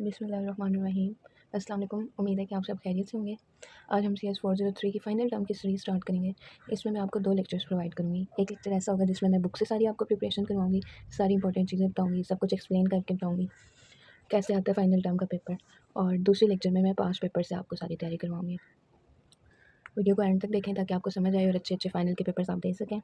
बिस्मिल्लाहिर्रहमानिर्रहीम। अस्सलाम वालेकुम। उम्मीद है कि आप सब खैरियत से होंगे। आज हम CS 403 की फ़ाइनल टर्म की सीरीज़ स्टार्ट करेंगे। इसमें मैं आपको 2 लेक्चर्स प्रोवाइड करूँगी। एक लेक्चर ऐसा होगा जिसमें मैं बुक से सारी आपको प्रिपरेशन करवाऊँगी, सारी इंपॉर्टेंट चीज़ें बताऊँगी, सब कुछ एक्सप्लेन करके बताऊँगी, कैसे आता है फ़ाइनल टर्म का पेपर। और दूसरे लेक्चर में मैं पास्ट पेपर से आपको सारी तैयारी करवाऊँगी। वीडियो को एंड तक देखें ताकि आपको समझ आए और अच्छे-अच्छे फ़ाइनल के पेपर्स आप दे सकें।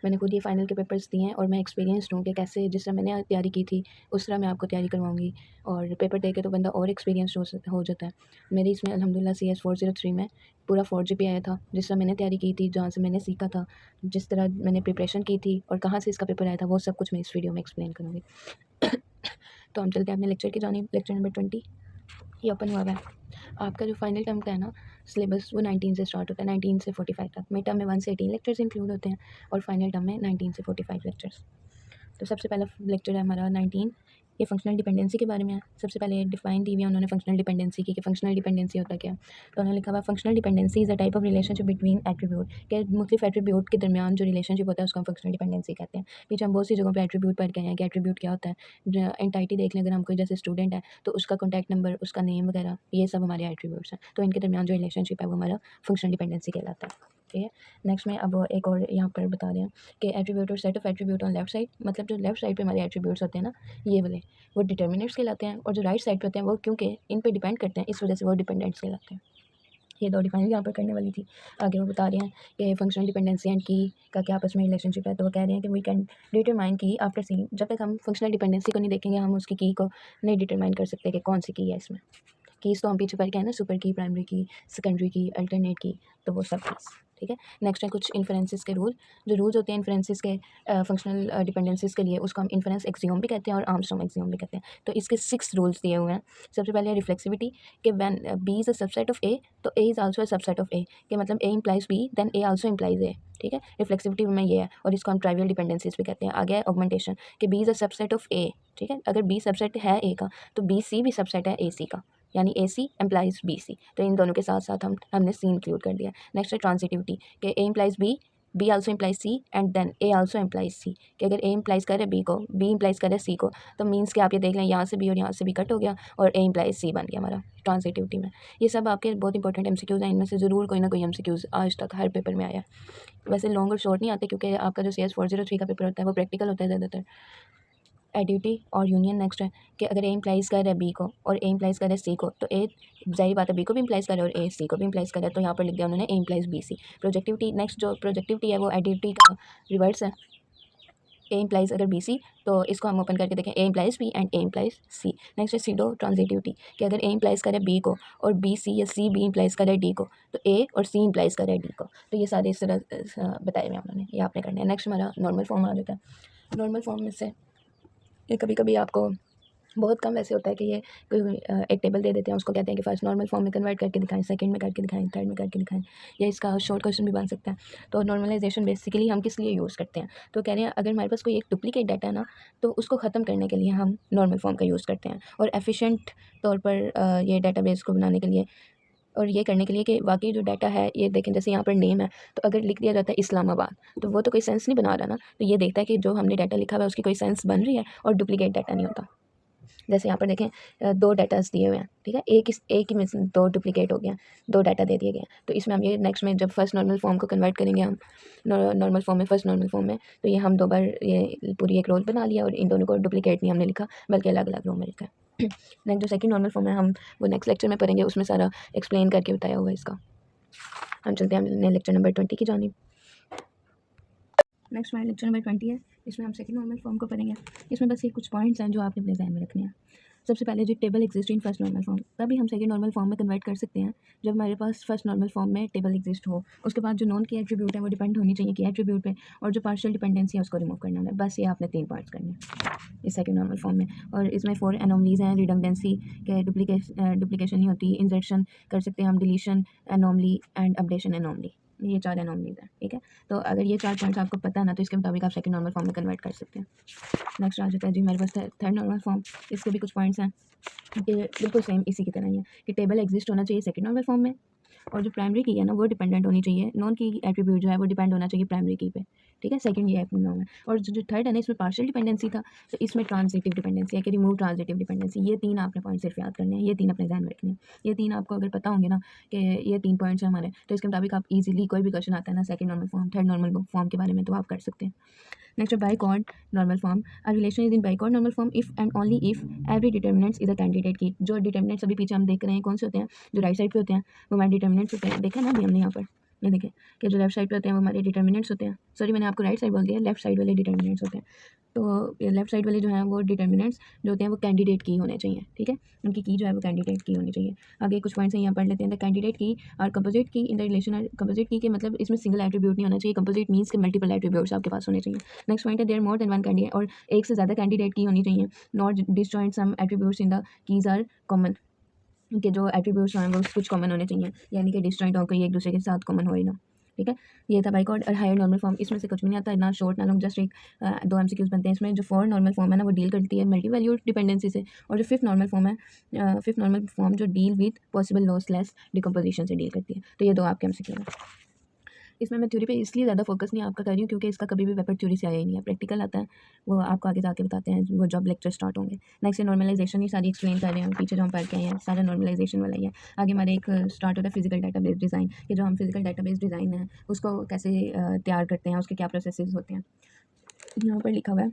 मैंने खुद ये फ़ाइनल के पेपर्स दिए हैं और मैं एक्सपीरियंस्ड हूँ कि कैसे जिस तरह मैंने तैयारी की थी उस तरह मैं आपको तैयारी करवाऊँगी। और पेपर दे के तो बंदा और एक्सपीरियंस्ड हो जाता है। मेरी इसमें अल्हम्दुलिल्लाह CS 403 में पूरा 4 GPA आया था। जिस तरह मैंने तैयारी की थी, जहाँ से मैंने सीखा था, जिस तरह मैंने प्रिपरेशन की थी और कहाँ से इसका पेपर आया था, वो सब कुछ मैं इस वीडियो में एक्सप्लेन करूँगी। तो हम चलते हैं अपने लेक्चर की जानिब। लेक्चर नंबर 20 ये ओपन हुआ है। आपका जो फाइनल टर्म का है ना सिलेबस, वो 19 से स्टार्ट होता है, 19 से 45 तक। मिड टर्म में 1 से 18 लेक्चर्स इंक्लूड होते हैं और फाइनल टर्म में 19 से 45 लेक्चर्स। तो सबसे पहला लेक्चर है हमारा 19। ये फंक्शनल डिपेंडेंसी के बारे में है। सबसे पहले डिफाइन दी हुई है उन्होंने फंक्शनल डिपेंडेंसी की, कि फंक्शनल डिपेंडेंसी होता क्या है। तो उन्होंने लिखा हुआ functional dependency is a type of relationship between attribute, के मुख्तलिफ एट्रीब्यूट के दरमियान जो रिलेशनशिप होता है उसको हम फंक्शनल डिपेंडेंसी कहते हैं। पीछे हम बहुत सी जगहों पे एट्रीब्यूट पढ़ गए हैं कि एट्रीब्यूट क्या होता है। एंटाइटी देख लें, अगर हम कोई जैसे स्टूडेंट है तो उसका कॉन्टैक्ट नंबर, उसका नेम वगैरह, ये सब हमारे एट्रीब्यूट्स हैं। तो इनके दरमियान जो रिलेशनशिप है वो हमारा फंक्शनल डिपेंडेंसी कहलाता है। ठीक है। नेक्स्ट में अब एक और यहाँ पर बता रहे हैं कि एट्रीब्यूट और set of attribute on left side, मतलब जो लेफ्ट साइड पे हमारे एट्रीब्यूट्स होते हैं ना, ये वाले, वो डिटर्मिनेंट्स कहलाते हैं। और जो राइट साइड पे होते हैं वो क्योंकि इन पे डिपेंड करते हैं, इस वजह से वो डिपेंडेंट्स कहलाते हैं। ये 2 डिफाइन यहाँ पर करने वाली थी। आगे वो बता रहे हैं कि फंक्शनल डिपेंडेंसी एंड की का क्या आपस में रिलेशनशिप है। तो वो कह रहे हैं कि वी कैन डिटरमाइन की आफ्टर सीइंग। जब तक हम फंक्शनल डिपेंडेंसी को नहीं देखेंगे, हम उसकी की को नहीं डिटरमाइन कर सकते कि कौन सी की है इसमें। कीज़ तो हम पीछे पढ़ के हैं ना, सुपर की, प्राइमरी की, सेकेंडरी की, अल्टरनेट की, तो वो सब कीज़। ठीक है। नेक्स्ट है कुछ इन्फरेंसेस के रूल। जो रूल्स होते हैं इन्फरेंसेस के फंक्शनल डिपेंडेंसीज के लिए, उसको हम इन्फरेंस एक्सियोम भी कहते हैं और आर्मस्ट्रॉन्ग एक्सियोम भी कहते हैं। तो इसके 6 रूल्स दिए हुए हैं। सबसे पहले रिफ्लेक्सिविटी, कि when B is a subset of A, तो A is also a subset of A, कि मतलब A implies B then A also implies A. ठीक है। रिफ्लेक्सिविटी में ये है, और इसको हम ट्राइवियल डिपेंडेंसीज भी कहते हैं। आगे है ऑगमेंटेशन, कि B is a subset of A. ठीक है। अगर बी सबसेट है ए का, तो बी सी भी सबसेट है ए सी का, यानी ए सी एम्प्लाइज बी सी। तो इन दोनों के साथ साथ हमने सी इंक्लूड कर दिया। नेक्स्ट है ट्रांसिटिविटी, कि A implies B also implies C and then A also implies C. कि अगर ए इम्प्लाइज करे बी को, बी इम्प्लाइज करे सी को, तो मीन्स कि आप ये देख लें यहाँ से बी और यहाँ से बी कट हो गया और ए इम्प्लाइज सी बन गया हमारा ट्रांसिटिविटी में। ये सब आपके बहुत इंपॉर्टेंट MCQs हैं। इनमें से ज़रूर कोई ना कोई MCQs आज तक हर पेपर में आया है। वैसे लॉन्ग और शॉर्ट नहीं आते, क्योंकि आपका जो CS 403 का पेपर होता है वो प्रैक्टिकल होता है ज़्यादातर। एडिटिव और यूनियन नेक्स्ट है, कि अगर ए इम्प्लाइज़ कर रहा है बी को और ए इम्प्लाइज़ कर रहा है सी को, तो ए ज़ाहिर बात है बी को भी इम्प्लाइज़ कर रहा है और ए सी को भी इम्प्लाइज़ कर रहा है। तो यहाँ पर लिख दिया उन्होंने A implies B C. Projectivity, next जो प्रोजेक्टिविटी है वो एडिटिविटी का रिवर्स है। ए इम्प्लाइज़ अगर बी सी, तो इसको हम ओपन करके देखें, A implies B and A implies C. Next है सीडो ट्रांजिटिविटी, कि अगर ए इम्प्लाइज़ करे बी को और बी सी या सी बी इम्प्लाइज़ करे डी को, तो ए और सी इम्प्लाइज़ करे डी को। तो ये सारे इस तरह बताए हुए हैं उन्होंने, ये आपने करना है। नेक्स्ट हमारा नॉर्मल फॉर्म आ जाता है। नॉर्मल फॉर्म में से ये कभी कभी आपको बहुत कम ऐसे होता है कि ये कोई एक टेबल दे देते हैं, उसको कहते हैं कि फर्स्ट नॉर्मल फॉर्म में कन्वर्ट करके दिखाएं, सेकंड में करके दिखाएं, थर्ड में करके दिखाएं, या इसका शॉर्ट क्वेश्चन भी बन सकता है। तो नॉर्मलाइजेशन बेसिकली हम किस लिए यूज़ करते हैं, तो कह रहे हैं अगर हमारे पास कोई एक डुप्लीकेट डाटा है ना, तो उसको ख़त्म करने के लिए हम नॉर्मल फॉर्म का यूज़ करते हैं। और एफिशिएंट तौर पर ये डाटाबेस को बनाने के लिए, और ये करने के लिए कि वाकई जो डाटा है, ये देखें जैसे यहाँ पर नेम है, तो अगर लिख दिया जाता है इस्लामाबाद, तो वो तो कोई सेंस नहीं बना रहा ना। तो ये देखता है कि जो हमने डाटा लिखा हुआ है उसकी कोई सेंस बन रही है और डुप्लीकेट डाटा नहीं होता। जैसे यहाँ पर देखें 2 डाटास दिए हुए हैं। ठीक है। एक ही में से 2 डुप्लीकेट हो गए हैं, 2 डाटा दे दिए गए हैं। तो इसमें हम ये नेक्स्ट में जब फर्स्ट नॉर्मल फॉर्म को कन्वर्ट करेंगे, हम नॉर्मल फॉर्म में, फर्स्ट नॉर्मल फॉर्म में, तो ये हम 2 बार ये पूरी एक रोल बना लिया और इन दोनों को डुप्लीकेट नहीं हमने लिखा, बल्कि अलग अलग रो में लिखा है। नेक्स्ट जो सेकंड नॉर्मल फॉर्म है, हम वो नेक्स्ट लेक्चर में पढ़ेंगे, उसमें सारा एक्सप्लेन करके बताया हुआ है इसका। हम चलते हैं हमने लेक्चर नंबर 20 की जानिब। नेक्स्ट हमारा लेक्चर नंबर 20 है। इसमें हम सेकंड नॉर्मल फॉर्म को पढ़ेंगे। इसमें बस ये कुछ पॉइंट्स हैं जो आपने अपने ध्यान में रखने हैं। सबसे पहले जो table exist in first normal form, तभी हम सेकंड नॉर्मल फॉर्म में कन्वर्ट कर सकते हैं जब हमारे पास फर्स्ट नॉर्मल फॉर्म में टेबल एग्जिस्ट हो। उसके बाद जो नॉन की एट्रीब्यूट है वो डिपेंड होनी चाहिए की एट्रीब्यूट पे, और जो पार्शियल डिपेंडेंसी है उसको रिमूव करना है। बस ये आपने 3 पार्ट्स करने हैं इस सेकंड नॉर्मल फॉर्म में। और इसमें 4 एनोमलीज हैं, रिडंडेंसी के, डुप्लीकेशन नहीं होती, इंसर्शन कर सकते हैं हम, deletion anomaly and updation anomaly, ये 4 एनोमलीज हैं। ठीक है। तो अगर ये 4 पॉइंट्स आपको पता है ना, तो इसके मुताबिक आप सेकंड नॉर्मल फॉर्म में कन्वर्ट कर सकते हैं। नेक्स्ट आ जाता है जी हमारे पास थर्ड नॉर्मल फॉर्म। इसके भी कुछ पॉइंट्स हैं कि बिल्कुल सेम इसी की तरह ही है, कि टेबल एग्जिस्ट होना चाहिए सेकंड नॉर्मल फॉर्म में, और जो प्राइमरी की है ना वो डिपेंडेंट होनी चाहिए, नॉन की एट्रीब्यूट जो है वो डिपेंड होना चाहिए प्राइमरी की पे, ठीक है। सेकंड ये है नाम है। और जो थर्ड है ना इसमें पार्शियल डिपेंडेंसी था, तो इसमें ट्रांजिटिव डिपेंडेंसी है कि रिमूव ट्रांजिटिव डिपेंडेंसी। ये तीन आपने पॉइंट सिर्फ याद करने हैं, ये तीन अपने ध्यान में रखने हैं। ये तीन आपको अगर पता होंगे ना कि ये 3 पॉइंट्स हैं हमारे, तो इसके मुताबिक आप इजीली कोई भी क्वेश्चन आता है ना second normal form, third normal form के बारे में, तो आप कर सकते हैं। नेक्स्ट है Boyce Codd normal form. A relation is in Boyce Codd normal form if and only if every determinants is a candidate key. जो डिटर्मिनेंट्स अभी पीछे हम देख रहे हैं कौन से होते हैं, जो राइट साइड पे होते हैं वो हमारे डिटर्मिनेंट्स होते हैं। देखा ना अभी हमने यहाँ पर, ये देखें कि जो लेफ्ट साइड पे होते हैं वो हमारे डिटर्मिनेंट्स होते हैं। सॉरी मैंने आपको राइट साइड बोल दिया, लेफ्ट साइड वाले डिटर्मिनेंट्स होते हैं। तो लेफ्ट साइड वाले जो हैं वो डिटर्मिनेंट्स जो होते हैं वो कैंडिडेट की होने चाहिए, ठीक है। उनकी की जो है वो कैंडिडेट की होनी चाहिए। आगे कुछ पॉइंट्स हैं यहाँ पढ़ लेते हैं। द कैंडिडेट की और composite key in the relation और कंपोजिट की के मतलब इसमें सिंगल एट्रीब्यूट नहीं होना चाहिए। कंपोजिट मीन्स के मल्टीपल एट्रीब्यूट्स आपके पास होने चाहिए। नेक्स्ट पॉइंट है there more than one candidate, और एक से ज़्यादा कैंडिडेट की होनी चाहिए। Not disjoint some attributes in the keys are common, के जो एट्रीब्यूट्स हैं वो कुछ कॉमन होने चाहिए, यानी कि डिसजॉइंट होकर एक दूसरे के साथ कॉमन हो ही ना, ठीक है। ये था बाइकॉर्ड और हायर नॉर्मल फॉर्म। इसमें से कुछ भी नहीं आता, ना शॉर्ट ना लॉन्ग, जस्ट एक 2 एमसीक्यूज बनते हैं इसमें। जो फोर नॉर्मल फॉर्म है ना वो डील करती है मल्टी वैल्यूड डिपेंडेंसी से, और जो फिफ्थ नॉर्मल फॉर्म है, फिफ्थ नॉर्मल फॉर्म जो deal with possible lossless decomposition से डील करती है। तो ये दो आपके एमसीक्यू हैं। इसमें मैं थ्योरी पे इसलिए ज़्यादा फोकस नहीं आपका कर रही हूँ क्योंकि इसका कभी भी पेपर थ्योरी से आया ही नहीं है, प्रैक्टिकल आता है, वो आपको आगे जाके बताते हैं वो जब लेक्चर स्टार्ट होंगे। नेक्स्ट है नॉर्मलाइजेशन, ये सारी एक्सप्लेन कर रहे हैं, पीछे जो हम पढ़ के आए हैं सारा नॉर्मलाइजेशन वाला ही है। आगे हमारे एक स्टार्ट होता है फिजिकल डाटाबेस डिज़ाइन, कि जो हम फिजिकल डाटाबेस डिज़ाइन है उसको कैसे तैयार करते हैं, उसके क्या प्रोसेसेस होते हैं। यहाँ पर लिखा हुआ है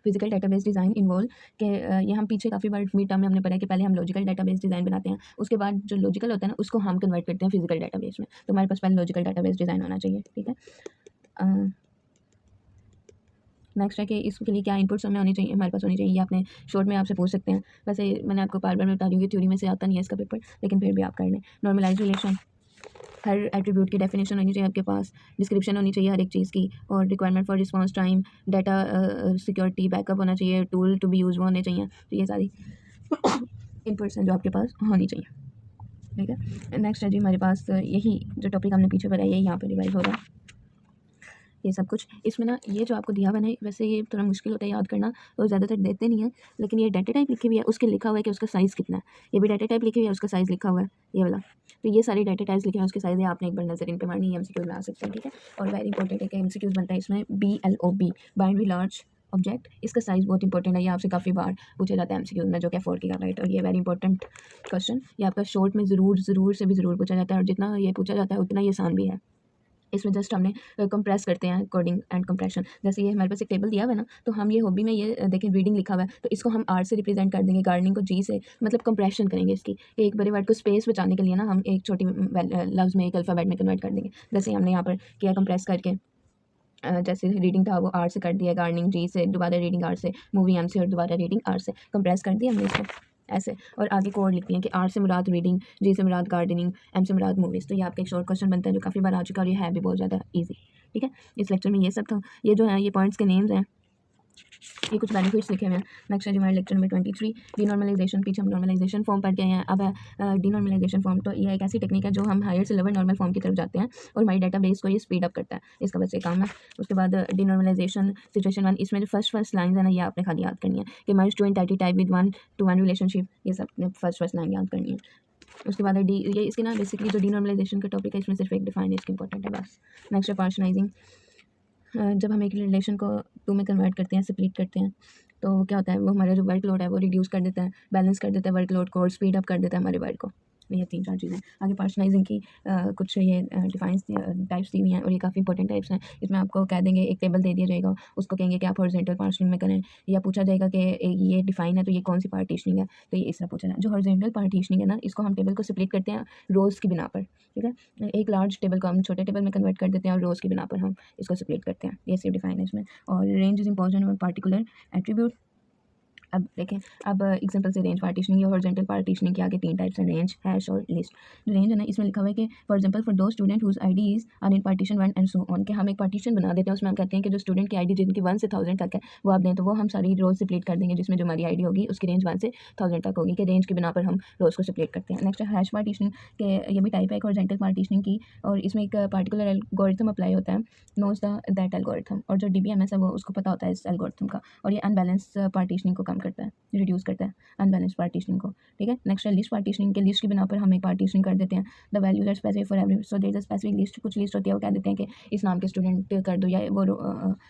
फिजिकल डाटाबेस डिज़ाइन इन्वॉल्व के ये हम पीछे काफ़ी बार मिड टर्म में हमने पढ़ा है कि पहले हम लॉजिकल डाटाबेस डिज़ाइन बनाते हैं, उसके बाद जो लॉजिकल होता है ना उसको हम कन्वर्ट करते हैं फिजिकल डाटाबेस में। तो हमारे पास पहले लॉजिकल डाटाबेस डिज़ाइन होना चाहिए, ठीक है। नेक्स्ट है कि इसके लिए क्या इनपुट्स हमें होनी चाहिए, हमारे पास होनी चाहिए, ये आपने शॉर्ट में आपसे पूछ सकते हैं। वैसे मैंने आपको बार बार बता रही हूँ कि थ्योरी में से आता नहीं है इसका पेपर, लेकिन फिर भी आप कर लें। नॉर्मलाइज रिलेशन, हर एट्रीब्यूट की डेफिनेशन होनी चाहिए आपके पास, डिस्क्रिप्शन होनी चाहिए हर एक चीज़ की, और requirement for response time, data security, backup होना चाहिए, टूल टू बी यूज वो होने चाहिए। तो ये सारी इनपुट्स हैं जो आपके पास होनी चाहिए, ठीक है। नेक्स्ट है जी हमारे पास यही जो टॉपिक हमने पीछे पढ़ा है यही यहाँ पर रिवाइज हो रहा है, ये सब कुछ इसमें ना। ये जो आपको दिया हुआ है वैसे ये थोड़ा मुश्किल होता है याद करना, तो ज़्यादातर देते नहीं है, लेकिन ये डाटा टाइप लिखी हुई है, उसके लिखा हुआ है कि उसका साइज़ कितना है। ये भी डाटा टाइप लिखी हुई है, उसका साइज़ लिखा हुआ है ये वाला। तो ये सारी डाटा टाइप्स लिखे हैं, उसके साइज़ है, आपने एक बार नजर इन पे मारनी है, एमसीक्यूज में आ सकते हैं, ठीक है। और वेरी इंपॉर्टेंट है कि एमसीक्यूज बनता है इसमें BLOB, बाइनरी लार्ज ऑब्जेक्ट। इसका साइज़ बहुत इंपॉर्टेंट है, ये आपसे काफ़ी बार पूछा जाता है एमसीक्यूज में, जो कि 4 की राइट। और ये वेरी इंपॉर्टेंट क्वेश्चन, ये आपका शॉर्ट में ज़रूर से भी ज़रूर पूछा जाता है, और जितना ये पूछा जाता है उतना ये आसान भी है। इसमें जस्ट हमने कंप्रेस करते हैं कोडिंग एंड कंप्रेशन। जैसे ये हमारे पास एक टेबल दिया हुआ है ना, तो हम ये हॉबी में ये देखें रीडिंग लिखा हुआ है, तो इसको हम R से रिप्रेजेंट कर देंगे, गार्डनिंग को G से, मतलब कंप्रेशन करेंगे इसकी। एक बड़े वर्ड को स्पेस बचाने के लिए ना हम एक छोटी लफ्ज़ में एक अल्फ़ाबेट में कन्वर्ट कर देंगे। जैसे हमने यहाँ पर किया कंप्रेस करके, जैसे रीडिंग था वो R से कर दिया, गार्डनिंग G से, दोबारा रीडिंग R से, मूवी M से, और दोबारा रीडिंग R से, कंप्रेस कर दिया हमने इसको ऐसे। और आगे कोड लिखती हैं कि R से मुराद रीडिंग, G से मुराद गार्डनिंग, M से मुराद मूवीज़। तो ये आपका एक शॉर्ट क्वेश्चन बनता है जो काफ़ी बार आ चुका है, और ये है भी बहुत ज़्यादा ईजी, ठीक है। इस लेक्चर में ये सब था, ये जो है ये पॉइंट्स के नेम्स हैं, ये कुछ बेनिफिट्स लिखे हुए हैं। नेक्स्ट है हमारे लेक्चर नंबर 23 डीनॉर्मलाइजेशन। पीछे हम नॉर्मलाइजेशन फॉर्म पढ़ के आए हैं, अब है डीनॉर्मलाइजेशन फॉर्म। तो ये एक ऐसी टेक्निक है जो हम हायर से लोअर नॉर्मल फॉर्म की तरफ जाते हैं, और हमारी डाटाबेस को ये स्पीड अप करता है, इसका बस ये काम है। उसके बाद डीनॉर्मलाइजेशन सिचुएशन 1, इसमें जो फर्स्ट लाइन है ना ये आपने खाली याद करनी है कि merge two entity type with 1-to-1 relationship, ये सब फर्स्ट लाइन याद करनी है। उसके बाद ये इसकी ना बेसिकली जो डीनॉर्मलाइजेशन का टॉपिक है इसमें सिर्फ एक डिफाइन है, इसकी इंपॉर्टेंट है बस। नेक्स्ट है पार्शनाइजिंग। जब हम एक रिलेशन को 2 में कन्वर्ट करते हैं, स्प्लिट करते हैं, तो क्या होता है, वो हमारा जो वर्कलोड है वो रिड्यूस कर देता है, बैलेंस कर देता है वर्कलोड को, और स्पीड अप कर देता है हमारे वर्क को। ये 3-4 चीज़ें। आगे पार्शनाइजिंग की कुछ ये डिफाइंस टाइप्स दी हुई हैं, और ये काफ़ी इंपॉर्टेंट टाइप्स हैं। इसमें आपको कह देंगे, एक टेबल दे दिया जाएगा, उसको कहेंगे कि आप हॉरिजॉन्टल पार्शनिंग में करें, या पूछा जाएगा कि ये डिफाइन है तो ये कौन सी पार्टीशनिंग है, तो ये इस तरह पूछा जाए। जो हॉरिजॉन्टल पार्टीशनिंग है ना, इसको हम टेबल को स्प्लिट करते हैं रोज़ की बिना पर, ठीक है। एक लार्ज टेबल को हम छोटे टेबल में कन्वर्ट कर देते हैं, और रोज़ की बिना पर हम इसको स्प्लिट करते हैं, ये सिर्फ डिफाइन है इसमें। और range is important on particular attribute. अब देखें, अब एग्जांपल से रेंज पार्टीशनिंग या हॉरिजॉन्टल पार्टीशनिंग के आगे 3 टाइप्स हैं, रेंज, हैश और लिस्ट। जो रेंज है ना, इसमें लिखा हुआ है कि for example for two student whose IDs are in partition 1 and so on, के हम एक पार्टीशन बना देते हैं, उसमें हम कहते हैं कि जो स्टूडेंट की आईडी जिनकी 1 से 1000 तक है वो आप दें, तो वो हम सारी रोज स्प्लिट कर देंगे, जिसमें जो हमारी आईडी होगी उसकी रेंज 1 से 1000 तक होगी, कि रेंज के बिना पर हम रोज को स्प्लिट करते हैं। नेक्स्ट है हैश पार्टीशनिंग, के ये भी टाइप है एक हॉरिजॉन्टल पार्टीशनिंग की, और इसमें एक पार्टिकुलर एल्गोरिथम अप्लाई होता है, नोज दैट एल्गोरिथम, और जो DBMS है वो उसको पता होता है इस एल्गोरिथम का, और ये अनबैलेंस पार्टीशनिंग को कम करता है, रिड्यूस करता है अनबैलेंस पार्टीशनिंग को, ठीक है। नेक्स्ट है लिस्ट पार्टीशनिंग के लिस्ट की बिना पर हम एक पार्टीशनिंग कर देते हैं। The values are specific for every, so there is a specific list, कुछ लिस्ट होती है वो कह देते हैं कि इस नाम के स्टूडेंट कर दो या वो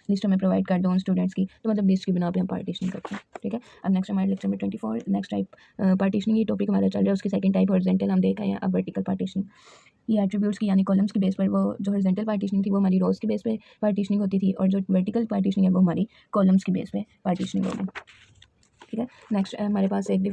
लिस्ट हमें प्रोवाइड कर दो उन स्टूडेंट्स की, तो मतलब लिस्ट की बिना पर हम पार्टीशनिंग करते हैं, ठीक है। अब नेक्स्ट हमारे लेक्चर में 24 नेक्स्ट टाइप पार्टीशनिंग की टॉपिक हमारा चल रहा है, उसकी सेकंड टाइप हॉरिजॉन्टल हम देखा है। अब वर्टिकल पार्टीशनिंग, ये एट्रीब्यूट्स की यानी कॉलम्स की बेस पर, वो जो हॉरिजॉन्टल पार्टीशनिंग थी वो हमारी रोज की बेस पे पार्टीशनिंग होती थी, और जो वर्टिकल पार्टीशनिंग है वो हमारी कॉलम्स की बेस पे पार्टीशनिंग होगी, ठीक है। नेक्स्ट हमारे पास एक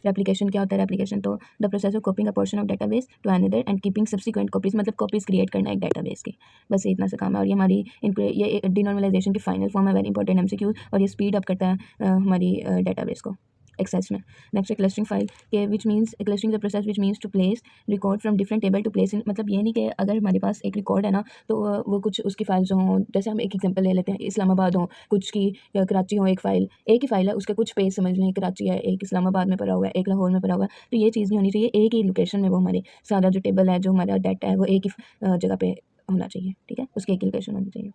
रेप्लिकेशन क्या होता है। रेप्लिकेशन तो the process of copying a portion of database to another and keeping subsequent copies, मतलब कॉपीज क्रिएट करना एक डेटाबेस की, बस इतना सा काम है। और ये हमारी ये डिनॉर्मलाइजेशन की फाइनल फॉर्म है, वेरी इंपॉर्टेंट एमसीक्यू, और ये स्पीड अप करता है हमारी डेटाबेस को एक्सेस में। नेक्स्ट है क्लस्टरिंग फाइल के, which means clustering the process which means to place record from different table to place in, मतलब ये नहीं कि अगर हमारे पास एक रिकॉर्ड है ना तो वो कुछ उसकी फाइल्स हों, जैसे हम एक एग्जांपल ले लेते हैं, इस्लामाबाद हो कुछ की या कराची हो, एक ही फाइल है, उसके कुछ पेज समझ लें, कराची है, एक इस्लामाबाद में पड़ा हुआ है, एक लाहौर में पड़ा हुआ है, तो ये चीज़ नहीं होनी चाहिए। एक ही लोकेशन में वो हमारे सारा जो टेबल है, जो हमारा डाटा है, वो एक ही जगह पे होना चाहिए, ठीक है, उसकी एक लोकेशन होनी चाहिए।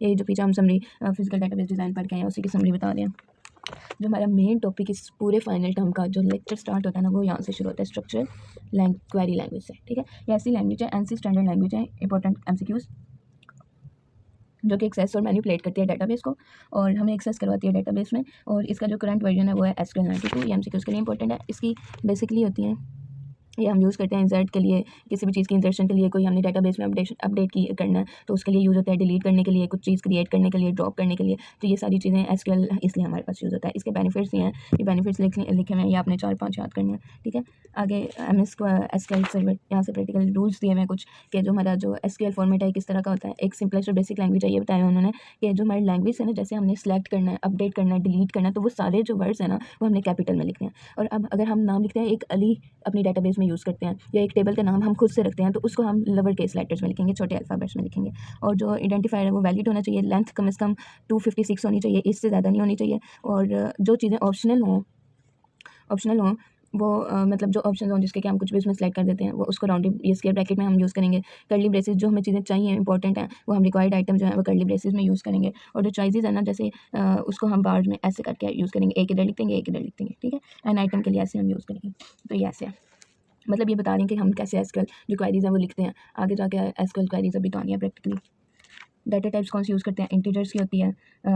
यही जो पीछे हम समरी फिजिकल डेटाबेस डिज़ाइन पढ़ के आए हैं उसी की समरी बता रहे हैं। जो हमारा मेन टॉपिक इस पूरे फाइनल टर्म का जो लेक्चर स्टार्ट होता है ना, वो यहाँ से शुरू होता है, स्ट्रक्चर क्वेरी लैंग्वेज से, ठीक है। ये ऐसी लैंग्वेज है, एनसी स्टैंडर्ड लैंग्वेज है, इंपॉर्टेंट एमसीक्यूज जो कि एक्सेस और मैनिपुलेट करती है डेटाबेस को, और हमें एक्सेस करवाती है डेटाबेस में। और इसका जो करंट वर्जन है वो है SQL 92, ये एमसीक्यूज के लिए इंपॉर्टेंट है। इसकी बेसिकली होती हैं, ये हम यूज़ करते हैं इंसर्ट के लिए, किसी भी चीज़ की इंसर्शन के लिए, कोई हमने डेटाबेस में अपडेट की करना है तो उसके लिए यूज़ होता है, डिलीट करने के लिए, कुछ चीज़ क्रिएट करने के लिए, ड्रॉप करने के लिए, तो ये सारी चीज़ें SQL इसलिए हमारे पास यूज़ होता है। इसके बेनिफिट्स ये हैं, ये बेनिफिट्स लिखे हुए हैं, ये आपने 4-5 याद करने हैं, ठीक है। आगे MS SQL सर्वर, यहाँ से प्रैक्टिकल रूल्स दिए हुए हैं कुछ, कि जो हमारा जो SQL फॉर्मेट है किस तरह का होता है। एक सिंपलेस्ट और बेसिक लैंग्वेज है, ये बताया उन्होंने कि जो हमारी लैंग्वेज है ना, जैसे हमने सेलेक्ट करना है, अपडेट करना है, डिलीट करना है, तो वो सारे जो वर्ड्स हैं ना वो हमने कैपिटल में लिखने हैं। और अब अगर हम नाम लिखते हैं, एक अली अपनी डेटाबेस में यूज़ करते हैं, या एक टेबल का नाम हम खुद से रखते हैं, तो उसको हम लोअर केस लेटर्स में लिखेंगे, छोटे अल्फ़ाबेट्स में लिखेंगे। और जो आइडेंटिफायर है वो वैलिड होना चाहिए, लेंथ कम से कम 256 होनी चाहिए, इससे ज़्यादा नहीं होनी चाहिए। और जो चीज़ें ऑप्शनल हों वो मतलब जो ऑप्शन हों जिसके कि हम कुछ भी उसमें सेलेक्ट कर देते हैं, वो उसको राउंडेड ये स्क्वायर ब्रैकेट में हम यूज़ करेंगे। कर्ली ब्रेसेस, जो हमें चीज़ें चाहिए इंपॉर्टेंट हैं, वो हम रिक्वायर्ड आइटम जो है वो कर्ली ब्रेसेस में यूज़ करेंगे। और जो चॉइसेस है ना, जैसे उसको हम बार्स में ऐसे करके यूज़ करेंगे, एक इधर लिख देंगे, एक इधर लिख देंगे, ठीक है। एन आइटम के लिए ऐसे हम यूज़ करेंगे, तो ये ऐसे है। मतलब ये बता रहे हैं कि हम कैसे SQL जो क्वेरीज हैं वो लिखते हैं। आगे जाके SQL क्वेरीज अभी तो आनी है प्रैक्टिकली। डाटा टाइप्स कौन सी यूज़ करते हैं, इंटीजर्स की होती है,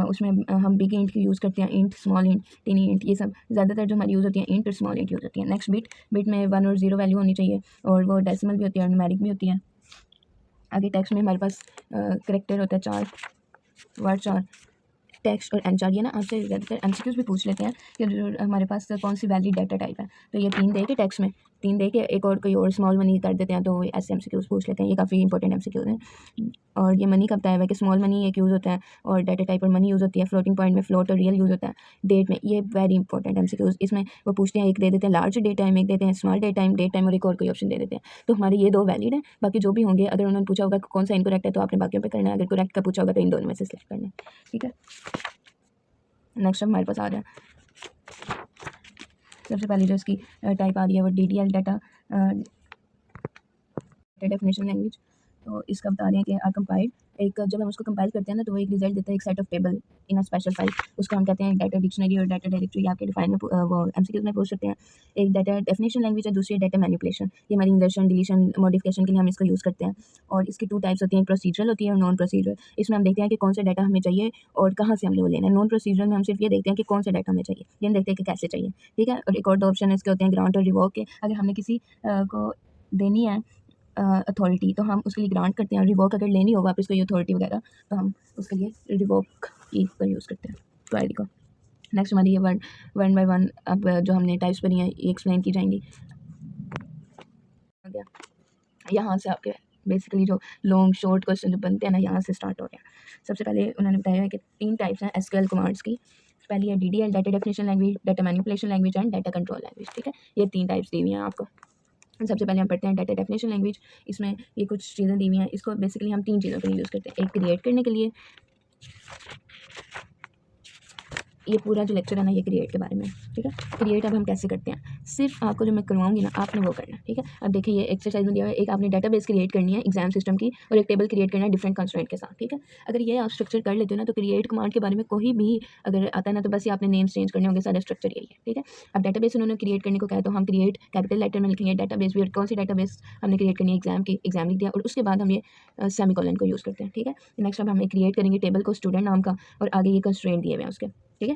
उसमें हम बिग इंट की यूज़ करते हैं, इंट, स्मॉल इंट, टिनी इंट, ये सब ज़्यादातर जो हमारी यूज़ होती है इंट और स्मॉल इंट यूज़ होती है। नेक्स्ट बिट में 1 और 0 वैल्यू होनी चाहिए, और वो डेसिमल भी होती है और न्यूमेरिक भी होती है। आगे टेक्स्ट में हमारे पास करेक्टर होता है 4, वर्ड 4, टेक्स्ट और एनचार। ये ना आपसे ज़्यादातर एमसीक्यूज भी पूछ लेते हैं कि जो हमारे पास कौन सी वैलिड डाटा टाइप है, तो ये 3 दे के टेक्स्ट में 3 दे के एक और कोई और स्मॉल मनी कर देते हैं, तो ऐसे एमसीक्यूज पूछ लेते हैं। ये काफ़ी इंपॉर्टेंट एमसीक्यूज हैं। और ये मनी का बताया हुआ है कि स्मॉल मनी एक यूज़ होता है, और डाटा टाइप और मनी यूज़ होती है। फ्लोटिंग पॉइंट में फ्लोट और रियल यूज़ होता है। डेट में ये वेरी इंपॉर्टेंट एमसीक्यूज, इसमें वो पूछते हैं, एक दे देते हैं लार्ज डेट टाइम, एक देते हैं स्मॉल डेट टाइम और एक और कोई ऑप्शन दे देते हैं। तो हमारे ये 2 वैलिड हैं, बाकी जो भी होंगे अगर उन्होंने पूछा होगा कौन सा इनकरेक्ट है तो आपने बाकियों पे करना है, अगर करेक्ट का पूछा होगा तो इन दोनों में से सिलेक्ट करना है, ठीक है। नेक्स्ट हमारे पास आ रहा है, सबसे पहले जो इसकी टाइप आ रही है वो DDL डाटा डेफिनेशन लैंग्वेज। तो इसका बता रहे हैं कि आर कंपाइल्ड, एक जब हम उसको कंपाइल करते हैं ना तो वो एक रिजल्ट देता है, एक set of table in a special file, उसको हम कहते हैं डाटा डिक्शनरी और डाटा डायरेक्टरी। आपके डिफाइन में वो एमसीक्यूज में पूछ सकते हैं। एक डाटा डेफिनेशन लैंग्वेज है, दूसरी डाटा मैनिपुलेशन। ये हमारी इंसर्शन, डिलीशन, मॉडिफिकेशन के लिए हम इसको यूज़ करते हैं। और इसकी 2 टाइप्स होती हैं, प्रोसीजरल होती है और नॉन प्रोसीजरल। इसमें हम देखते हैं कि कौन सा डाटा हमें चाहिए और कहाँ से हमने वो लेना है। नॉन प्रोसीजरल में हम सिर्फ ये देखते हैं कि कौन सा डाटा हमें चाहिए, ये देखते हैं कि कैसे चाहिए, ठीक है। और एक और 2 ऑप्शन इसके होते हैं, ग्रांट और रिवोक के। अगर हमने किसी को देनी है अथॉरिटी तो हम उसके लिए ग्रांट करते हैं, रिवोक अगर लेनी हो वापस कोई अथॉरिटी वगैरह तो हम उसके लिए रिवोक की का यूज़ करते हैं क्वेरी को। नेक्स्ट हमारी ये वन बाय वन अब जो हमने टाइप्स पढ़ी हैं ये एक्सप्लेन की जाएंगी। यहाँ से आपके बेसिकली जो लॉन्ग शॉर्ट क्वेश्चन जो बनते हैं ना यहाँ से स्टार्ट हो रहे हैं। सबसे पहले उन्होंने बताया है कि 3 टाइप्स हैं SQL कमांड्स की। पहली है DDL data definition language, data manipulation language and data control language, ठीक है। ये 3 टाइप्स दी हुई हैं आपको। सबसे पहले हम पढ़ते हैं डाटा डेफिनेशन लैंग्वेज। इसमें ये कुछ चीज़ें दी हुई हैं, इसको बेसिकली हम 3 चीज़ों के लिए यूज़ करते हैं। एक क्रिएट करने के लिए, ये पूरा जो लेक्चर है ना ये क्रिएट के बारे में, ठीक है। क्रिएट अब हम कैसे करते हैं, सिर्फ आपको जो मैं करवाऊंगी ना आपने वो करना है, ठीक है। अब देखिए ये एक्सरसाइज में दिया हुआ है, एक आपने डेटाबेस क्रिएट करनी है एग्जाम सिस्टम की और एक टेबल क्रिएट करना है डिफरेंट कंस्ट्रेंट के साथ, ठीक है। अगर ये आप स्ट्रक्चर कर लेते हो ना तो क्रिएट कमांड के बारे में कोई भी अगर आता है ना तो बस ये आपने नेम्स चेंज करने होंगे, सारा स्ट्रक्चर यही है, ठीक है। अब डेटाबेस उन्होंने क्रिएट करने को कहा तो हम क्रिएट कैपिटल लेटर में लिखेंगे डेटाबेस भी, और कौन सी डेटाबेस हमने क्रिएट करनी है एग्जाम की, एग्जाम लिख दिया और उसके बाद हम ये सेमीकोलन को यूज़ करते हैं, ठीक है। नेक्स्ट अब हमें क्रिएट करेंगे टेबल को स्टूडेंट नाम का और आगे ये कंस्ट्रेंट दिए हुए हैं उसके, ठीक है।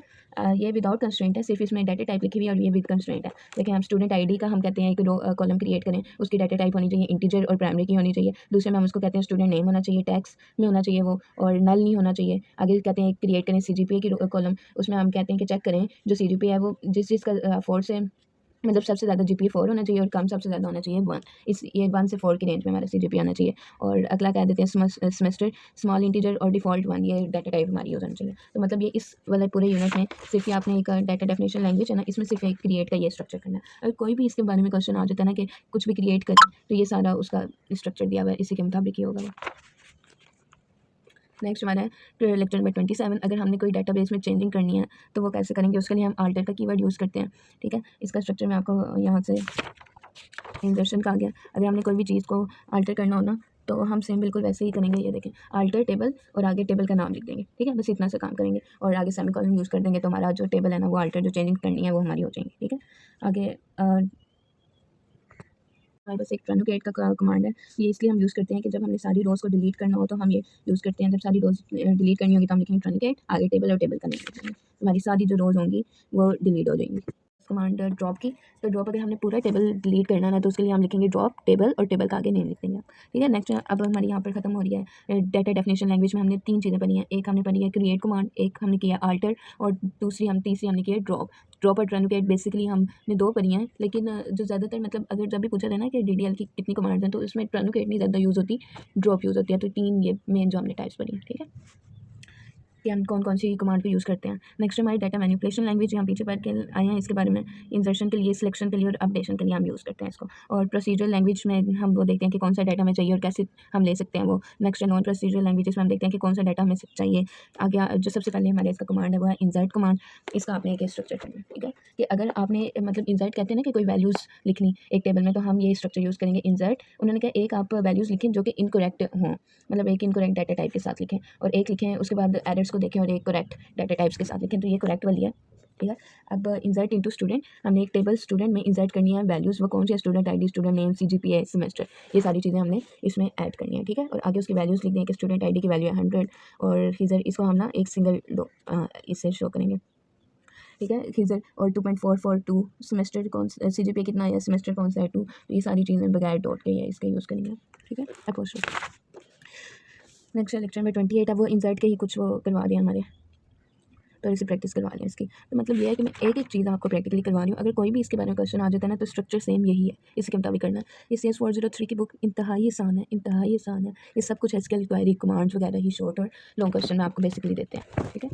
ये विदाउट कंस्ट्रेंट है, सिर्फ इसमें डाटा टाइप लिखी हुई है और ये विद कंस्ट्रेंट है। लेकिन हम स्टूडेंट आईडी का हम कहते हैं एक कॉलम क्रिएट करें, उसकी डाटा टाइप होनी चाहिए इंटीजर और प्राइमरी की होनी चाहिए। दूसरे में हम उसको कहते हैं स्टूडेंट नेम होना चाहिए, टैक्स में होना चाहिए वो, और नल नहीं होना चाहिए। आगे कहते हैं क्रिएट करें सीजीपीए की कॉलम, उसमें हम कहते हैं कि चेक करें जो सीजीपीए है वो जिसका 4 से मतलब सबसे ज़्यादा जीपीए 4 होना चाहिए और कम सबसे ज़्यादा होना चाहिए 1, इस ये 1 से 4 की रेंज में हमारा सीजीपीए आना चाहिए। और अगला कह देते हैं सेमेस्टर स्मॉल इंटीजर और डिफ़ॉल्ट 1, ये डाटा टाइप हमारी यूज़ होना चाहिए। तो मतलब ये इस वाले पूरे यूनिट में सिर्फ ये आपने एक डाटा डेफिनेशन लैंग्वेज है ना, इसमें सिर्फ एक क्रिएट का ये स्ट्रक्चर करना है। अगर कोई भी इसके बारे में क्वेश्चन आ जाता है ना कि कुछ भी क्रिएट करें तो ये सारा उसका स्ट्रक्चर दिया हुआ है, इसी के मुताबिक ही होगा वो। नेक्स्ट हमारा है लेक्चर नंबर 27। अगर हमने कोई डाटाबेस में चेंजिंग करनी है तो वो कैसे करेंगे, उसके लिए हम आल्टर का कीवर्ड यूज़ करते हैं, ठीक है। इसका स्ट्रक्चर मैं आपको यहाँ से इंसर्शन का आ गया। अगर हमने कोई भी चीज़ को आल्टर करना हो ना तो हम सेम बिल्कुल वैसे ही करेंगे। ये देखें आल्टर टेबल और आगे टेबल का नाम लिख देंगे, ठीक है। बस इतना सा काम करेंगे और आगे सेमीकोलन यूज़ कर देंगे तो हमारा जो टेबल है ना वो आल्टर जो चेंजिंग करनी है वो हमारी हो जाएंगी, ठीक है। आगे हमारे पास एक ट्रानुकेट का कमांड है, ये इसलिए हम यूज़ करते हैं कि जब हमने सारी रोज़ को डिलीट करना हो तो हम ये यूज़ करते हैं। जब सारी रोज़ डिलीट करनी होगी तो हम लिखेंगे ट्रानुकेट, आगे टेबल और टेबल का नेम लिखेंगे, हमारी सारी जो रोज़ होंगी वो डिलीट हो जाएंगी। कमांड ड्रॉप की, तो ड्रॉप अगर हमने पूरा टेबल डिलीट करना है ना तो उसके लिए हम लिखेंगे ड्रॉप टेबल और टेबल का आगे नेम लिख देंगे, ठीक है। नेक्स्ट अब हमारी यहाँ पर खत्म हो रही है डाटा डेफिनेशन लैंग्वेज में। हमने 3 चीज़ें पढ़ी हैं, एक हमने पढ़ी है क्रिएट कमांड, एक हमने किया आल्टर और तीसरी हमने की है ड्रॉप। ड्रॉप और ट्रानुकेट बेसिकली हमने 2 पढ़ी हैं, लेकिन जो ज़्यादातर मतलब अगर जब भी पूछा जाए ना कि डीडीएल की कितनी कमांड्स हैं तो इसमें ट्रानुकेट नहीं ज़्यादा यूज़ होती, ड्रॉप यूज़ होती है। तो 3 ये मेन जो हमने टाइप्स पढ़ी हैं, ठीक है, कि हम कौन कौन सी कमांड को यूज़ करते हैं। नेक्स्ट हमारी डाटा मैनिपुलेशन लैंग्वेज यहाँ पीछे पढ़ के आए हैं, इसके बारे में इंसर्शन के लिए, सिलेक्शन के लिए और अपडेशन के लिए हम यूज़ करते हैं इसको। और प्रोसीजरल लैंग्वेज में हम वो देखते हैं कि कौन सा डाटा हमें चाहिए और कैसे हम ले सकते हैं वो। नेक्स्ट नॉन प्रोसीजरल लैंग्वेजेस में हम देखते हैं कि कौन सा डाटा हमें चाहिए। आगे जो सबसे पहले हमारे इसका कमांड है वो है इंसर्ट कमांड। इसका आपने एक स्ट्रक्चर करना है, ठीक है, कि अगर आपने मतलब इंसर्ट कहते हैं ना कि कोई वैल्यूज़ लिखनी एक टेबल में, तो हम ये स्ट्रक्चर यूज़ करेंगे इंसर्ट। उन्होंने कहा एक आप वैल्यूज़ लिखें जो कि इनकरेक्ट हों, मतलब एक इनकरेक्ट डाटा टाइप के साथ लिखें और एक लिखें उसके बाद एरर्स को देखें और एक करेक्ट डाटा टाइप्स के साथ लिखें, तो ये करेक्ट वाली है, ठीक है। अब इंसर्ट इनटू स्टूडेंट, हमने एक टेबल स्टूडेंट में इंसर्ट करनी है वैल्यूज़, वो कौन सी है, student ID, student name, CGPA, semester, ये सारी चीज़ें हमने इसमें ऐड करनी है, ठीक है। और आगे उसकी वैल्यूज़ लिख दें कि स्टूडेंट आईडी की वैल्यू है 100 और फिर इसको हम ना एक सिंगल इससे शो करेंगे, ठीक है, खीजर और 2.442 सेमेस्टर कौन सीजीपीए कितना है, सेमेस्टर कौन सा है 2, तो ये सारी चीज़ें बगैर डॉट के इसका यूज़ करेंगे, ठीक है, अपोस्ट्रोफ। नेक्स्ट लेक्चर में 28 है वो इंसर्ट के ही कुछ वो करवा रहे हैं हमारे, तो इसे प्रैक्टिस करवा लें इसकी। तो मतलब ये है कि मैं एक एक चीज़ आपको प्रैक्टिकली करवा रही हूँ। अगर कोई भी इसके बारे में क्वेश्चन आ जाता है ना तो स्ट्रक्चर सेम यही है, इसी के मुताबिक करना है। ये CS 403 की बुक इंतहाई आसान है, इंतहाई आसान है। ये सब कुछ एसक्यूएल क्वेरी कमांड्स वगैरह ही शॉर्ट और लॉन्ग क्वेश्चन में आपको बेसिकली देते हैं, ठीक है।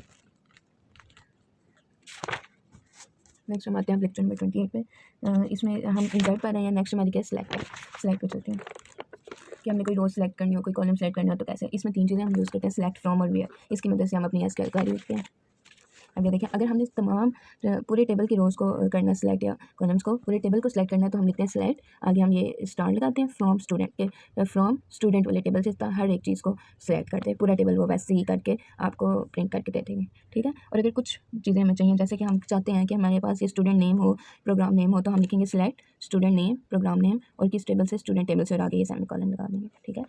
नेक्स्ट हम आते हैं लेक्चर नंबर 28 पे। इसमें हम इंसर्ट पर रहे हैं। नेक्स्ट हमारी क्या सेलेक्ट है, सेलेक्ट पे चलते हैं कि हमने कोई रोज सेलेक्ट करनी हो, कोई कॉलम सेलेक्ट करना हो तो कैसे। इसमें 3 चीज़ें हम यूज़ करते हैं, सेलेक्ट, फ्रॉम और वेयर। इसकी मदद से हम अपनी एसक्यूएल क्वेरी लिखते हैं। आगे देखें, अगर हमने तमाम पूरे टेबल की रोज़ को करना है सिलेक्ट या कॉलम्स को, पूरे टेबल को सिलेक्ट करना है तो हम लिखते हैं सिलेक्ट, आगे हम ये स्टार लगाते हैं फ्रॉम स्टूडेंट के, फ्रॉम स्टूडेंट वाले टेबल से हर एक चीज़ को सिलेक्ट करते हैं। पूरा टेबल वो वैसे ही करके आपको प्रिंट करके दे देंगे, ठीक है। और अगर कुछ चीज़ें हमें चाहिए, जैसे कि हम चाहते हैं कि हमारे पास ये स्टूडेंट नेम हो, प्रोग्राम नेम हो, तो हम लिखेंगे select student name, program name और किस टेबल से, स्टूडेंट टेबल से, और आगे ये सेमीकोलन लगा देंगे, ठीक है।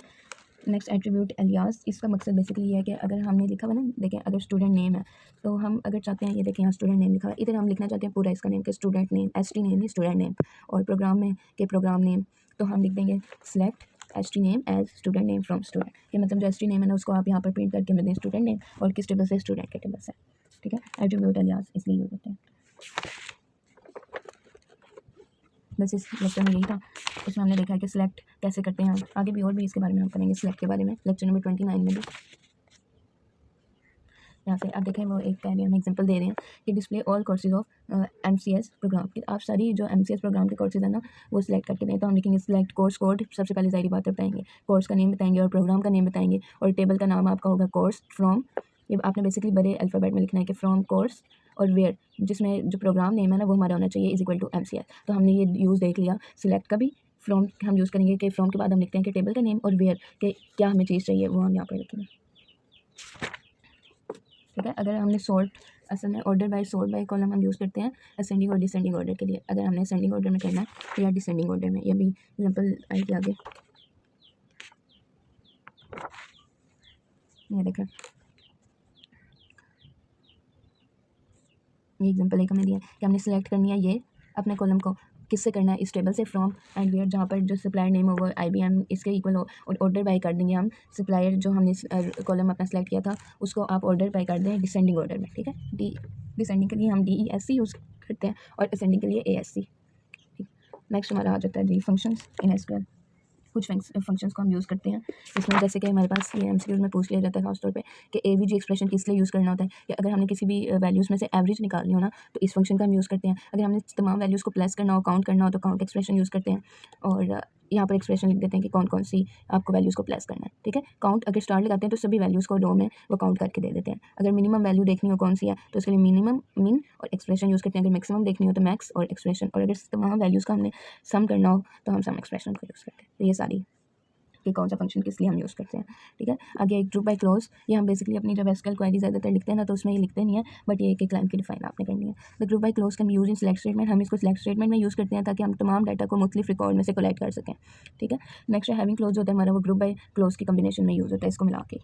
नेक्स्ट एट्रीब्यूट एलियास, इसका मकसद बेसिकली ये है कि अगर हमने लिखा हुआ ना, देखें अगर स्टूडेंट नेम है तो हम अगर चाहते हैं, ये देखें यहाँ स्टूडेंट नेम लिखा हुआ है, इधर हम लिखना चाहते हैं पूरा इसका नेम कि स्टूडेंट नेम, ST नेम है स्टूडेंट नेम, और प्रोग्राम में के प्रोग्राम नेम, तो हम लिख देंगे select ST name as student name from student, कि मतलब जो ST नेम है ना उसको आप यहाँ पर प्रिंट करके मिल दें स्टूडेंट नेम और किस टेबल से, स्टूडेंट के टेबल से, ठीक है। एट्रीब्यूट एलियास इसलिए यूज होते हैं। बस इस लेक्चर में यही था। इसमें हमने देखा है कि सिलेक्ट कैसे करते हैं। आगे भी और भी इसके बारे में हम करेंगे, सिलेक्ट के बारे में, लेक्चर नंबर 29 में भी। यहाँ पे आप देखें वो एक कह रहे हैं, हम एग्जांपल दे रहे हैं कि display all courses of MCS program, कि आप सारी जो MCS प्रोग्राम के कोर्सेज है ना वो सिलेक्ट करके दें। तो हम लिखेंगे सिलेक्ट कोर्स कोड, सबसे पहले ज़ाहिर बात है बताएंगे, कोर्स का नेम बताएंगे और प्रोग्राम का नेम बताएंगे, और टेबल का नाम आपका होगा कोर्स फ्रॉम, ये आपने बेसिकली बड़े अल्फ़ाबेट में लिखना है कि फ्रॉम कोर्स और वेयर जिसमें जो प्रोग्राम नेम है ना वो हमारा होना चाहिए इज इक्वल टू MCS। तो हमने ये यूज़ देख लिया। सिलेक्ट का भी फ्रॉम हम यूज़ करेंगे कि फ्रॉम के बाद हम लिखते हैं कि टेबल का नेम, और वेयर के क्या हमें चीज़ चाहिए वो हम यहाँ पर लिखेंगे। ठीक है। अगर हमने सॉर्ट असल में order by sort by column हम यूज़ करते हैं असेंडिंग और डिसेंडिंग ऑर्डर के लिए। अगर हमने असेंडिंग ऑर्डर में करना है या डिसेंडिंग ऑर्डर में, ये भी एग्जाम्पल आएगी आगे। ये देखें, ये एग्जाम्पल एक हमें दिया है कि हमने सेलेक्ट करनी है ये अपने कॉलम को किससे करना है, इस टेबल से फ्रॉम एंड वेयर, जहाँ पर जो सप्लायर नेम हो वो IBM इसके इक्वल हो, और ऑर्डर बाय कर देंगे हम सप्लायर जो हमने कॉलम अपना सेलेक्ट किया था उसको आप ऑर्डर बाय कर दें डिसेंडिंग ऑर्डर में। ठीक है। डिसेंडिंग के लिए हम DESC यूज़ करते हैं और असेंडिंग के लिए ASC। ठीक। नेक्स्ट हमारा आ जाता है जी फंक्शंस इन SQL। कुछ फंक्शंस को हम यूज़ करते हैं इसमें, जैसे कि हमारे पास ये MCQs में पूछ लिया जाता है खासतौर पे कि AVG एक्सप्रेशन किस लिए यूज़ करना होता है, या अगर हमने किसी भी वैल्यूज़ में से एवरेज निकालनी हो ना तो इस फंक्शन का हम यूज़ करते हैं। अगर हमने तमाम वैल्यूज़ को प्लस करना हो, काउंट करना हो, तो काउंट एक्सप्रेशन यूज़ करते हैं, और यहाँ पर एक्सप्रेशन लिख देते हैं कि कौन कौन सी आपको वैल्यूज़ को प्लस करना है। ठीक है। काउंट अगर स्टार लगाते हैं तो सभी वैल्यूज़ को रो में वो काउंट करके दे देते हैं। अगर मिनिमम वैल्यू देखनी हो कौन सी है तो उसके लिए मिनिमम, मिन और एक्सप्रेशन यूज़ करते हैं। अगर मैक्सिमम देखनी हो तो मैक्स और एक्सप्रेशन, और अगर तमाम वैल्यूज़ का हमने सम करना हो तो हम सम एक्सप्रेशन को यूज़ करते हैं। तो ये सारी कि कौन सा फंक्शन किस लिए हम यूज़ करते हैं। ठीक है। आगे एक ग्रुप बाय क्लोज, ये हम बेसिकली अपनी जब SQL क्वेरी ज़्यादातर लिखते हैं ना तो उसमें ये लिखते नहीं है, बट ये एक लाइन की डिफाइन आपने करनी है। The group by close can be use in select statement, हम इसको सिलेक्ट स्टेटमेंट में यूज़ करते हैं ताकि हम तमाम डाटा को मुख्तलिफ रिकॉर्ड में से कलेक्ट कर सकें। ठीक है। नेक्स्ट है हैविंग क्लोज होता है हमारा, वो ग्रुप बाय क्लोज की कम्बिनेशन में यूज़ होता है इसको मिला के।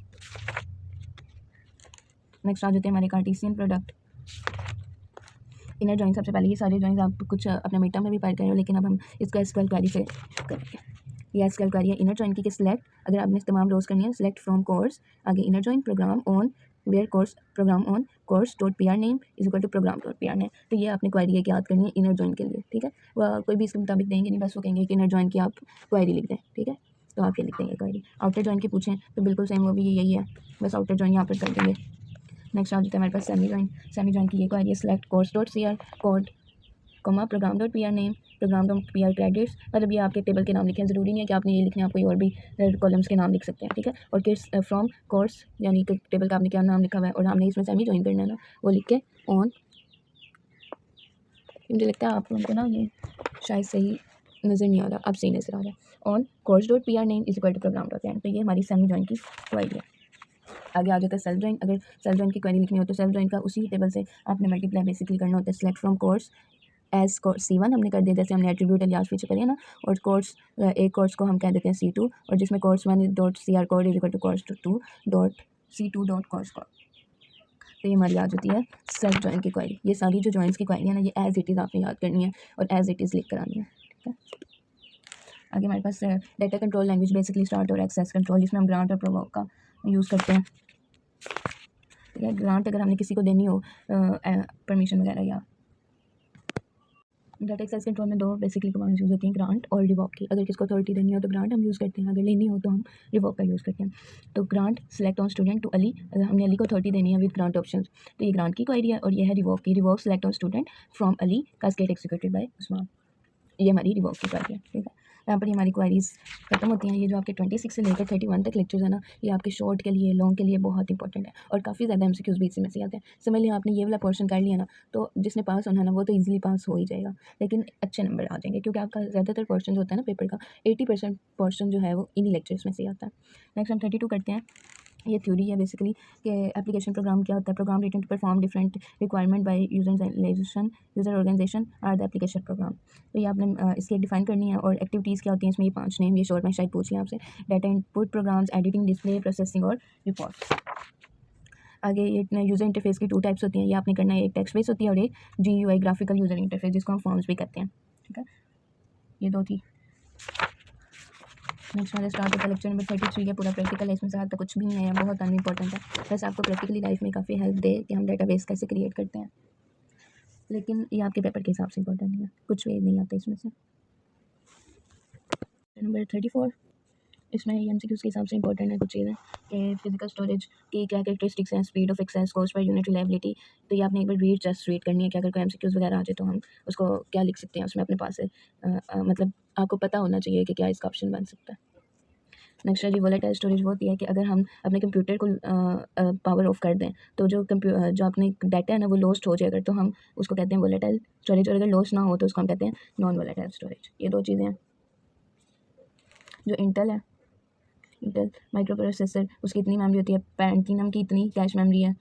नेक्स्ट आ जाते हैं हमारे कार्टेशियन प्रोडक्ट, इनर जॉइन। सबसे पहले ये सारे जॉइंस आप कुछ अपने मीटा में भी पढ़ कर रहे हो, लेकिन अब हम इसको SQL क्वेरी से करेंगे। ये SQL क्वेरी है इनर जॉइन की सिलेक्ट, अगर आपने तमाम रोज करनी है सिलेक्ट फ्रॉम कोर्स, आगे inner join program on where course program on course dot PR name is equal to program dot PR name. तो ये आपने क्वेरी एक याद करनी है इनर जॉइन के लिए। ठीक है। वह कोई भी इसके मुताबिक देंगे नहीं, बस वो कहेंगे कि इनर जॉइन की आप क्वेरी लिख दें। ठीक है। तो आप ये लिख देंगे क्वेरी। आउटर जॉइन की पूछें तो बिल्कुल सेम वो भी यही है, बस आउटर जॉइन यहाँ पर कर देंगे। नेक्स्ट आ जाता है हमारे पास सेमी जॉइन। सेमी जॉइन की ये क्वेरी है select course dot CR code comma program dot PR name program dot PR credits, मतलब ये आपके टेबल के नाम लिखे हैं, ज़रूरी नहीं है कि आपने ये लिखने, आप कोई और भी कॉलम्स के नाम लिख सकते हैं। ठीक है। और किस फ्रॉम कोर्स यानी कि टेबल का आपने क्या नाम लिखा हुआ है और हमने इसमें सेमी जॉइन करना है ना, वो लिख के ऑन, मुझे लगता है आप लोगों को ना ये शायद सही नज़र नहीं आ रहा, अब सही नज़र आ रहा है, on course dot PR name is equal to program dot PR। तो ये हमारी सेमी जॉइन की क्वेरी है। आगे आ जाता है सेल्फ जॉइन। अगर सेल्फ जॉइन की क्वेरी लिखनी हो तो सेल्फ जॉइन का उसी टेबल से आपने मल्टीप्लाई बेसिकली करना होता है। Select from course as course C1 हमने कर दिया, जैसे हमने एट्रीब्यूट अलियास पीछे करिए ना, और कोर्स एक कोर्स को हम कह देते हैं C2, और जिसमें course 1 dot CR code is equal to course 2 dot C2 dot course code. तो ये हमारी आ जाती है सेल्फ जॉइन की क्वेरी। ये सारी जो जॉइंस की क्वेरी है ना ये एज इट इज़ आपने याद करनी है और एज इट इज़ लिख कर आनी है। ठीक है। आगे हमारे पास data control language basically start और एक्सेस कंट्रोल, इसमें हम ग्रांट और प्रोवोक का यूज़ करते हैं। ठीक है। ग्रांट अगर हमने किसी को देनी हो परमिशन वगैरह, या डाटा एक्सेस कंट्रोल में दो बेसिकली कमांड्स यूज़ होती हैं, ग्रांट और रिवॉक की। अगर किसको अथॉरिटी देनी हो तो ग्रांट हम यूज़ करते हैं, अगर लेनी हो तो हम रिवॉक का यूज़ करते हैं। तो grant select on student to Ali, अगर हमने अली को अथॉरिटी देनी है विद ग्रांट ऑप्शन, तो ये ग्रांट की क्वेरी है, और ये है रिवॉक की। Revoke select on student from Ali cascade executed by Usman, ये हमारी रिवॉक की क्वेरी है। ठीक है। यहाँ पर हमारी क्वेरीज खत्म होती हैं। ये जो आपके 26 से लेकर 31 तक लेक्चर्स है ना, ये आपके शॉर्ट के लिए, लॉन्ग के लिए बहुत इंपॉर्टेंट है, और काफ़ी ज़्यादा MCQs भी इसमें से आते हैं। समझ लिया आपने ये वाला पोर्शन कर लिया ना, तो जिसने पास होना है ना वो तो इजीली पास हो ही जाएगा, लेकिन अच्छे नंबर आ जाएंगे, क्योंकि आपका ज़्यादातर पोर्शन जो होता है ना पेपर का 80% पोर्शन जो है वो इन्हीं लेक्चर्स में से आता है। नेक्स्ट हम 32 करते हैं। ये थ्योरी है बेसिकली कि एप्लीकेशन प्रोग्राम क्या होता है। Program written to perform different requirement by user organization or the application program. तो ये आपने इसकी डिफाइन करनी है, और एक्टिविटीज़ क्या होती हैं इसमें, ये 5 नेम, ये शॉर्ट में शायद पूछ लें आपसे। Data input programs, editing, display, processing और रिपोर्ट। आगे ये यूज़र इंटरफेस की 2 टाइप्स होती हैं, ये आपने करना है, एक टेक्स्ट बेस होती है और एक GUI ग्राफिकल यूज़र इंटरफेस, जिसको हम फॉर्म्स भी कहते हैं। ठीक है। ये 2 थी। नेक्स्ट हमारा स्टार्ट होता है लेक्चर नंबर 33 का, पूरा प्रैक्टिकल है, इसमें से ज़्यादा कुछ भी नहीं है, बहुत अनइम्पॉर्टेंट है, बस आपको प्रैक्टिकली लाइफ में काफ़ी हेल्प दे कि हम डेटाबेस कैसे क्रिएट करते हैं, लेकिन ये आपके पेपर के हिसाब से इंपॉर्टेंट नहीं है, कुछ वे नहीं आता इसमें से। नंबर 34, इसमें MCQs के हिसाब से इंपॉर्टेंट है कुछ चीज़ें कि फिजिकल स्टोरेज की क्या कैरेक्टरिस्टिक्स हैं, speed of access, cost per unit reliability. तो ये आपने एक बार जस्ट रीड करनी है कि अगर कोई MCQs वगैरह आ जाए तो हम उसको क्या लिख सकते हैं उसमें अपने पास से, मतलब आपको पता होना चाहिए कि क्या इसका ऑप्शन बन सकता है। नेक्स्ट है जी वोलेटाइल स्टोरेज। वो होती है कि अगर हम अपने कंप्यूटर को पावर ऑफ कर दें तो जो अपने डाटा है ना वो लॉस्ट हो जाएगा, तो हम उसको कहते हैं वोलेटाइल स्टोरेज, और अगर लॉस्ट ना हो तो उसको हम कहते हैं नॉन वोलेटाइल स्टोरेज। ये दो चीज़ें हैं। जो इंटेल है, इंटेल माइक्रो प्रोसेसर, उसकी इतनी मेमोरी होती है, पैंटिनम की इतनी कैश मेमोरी है।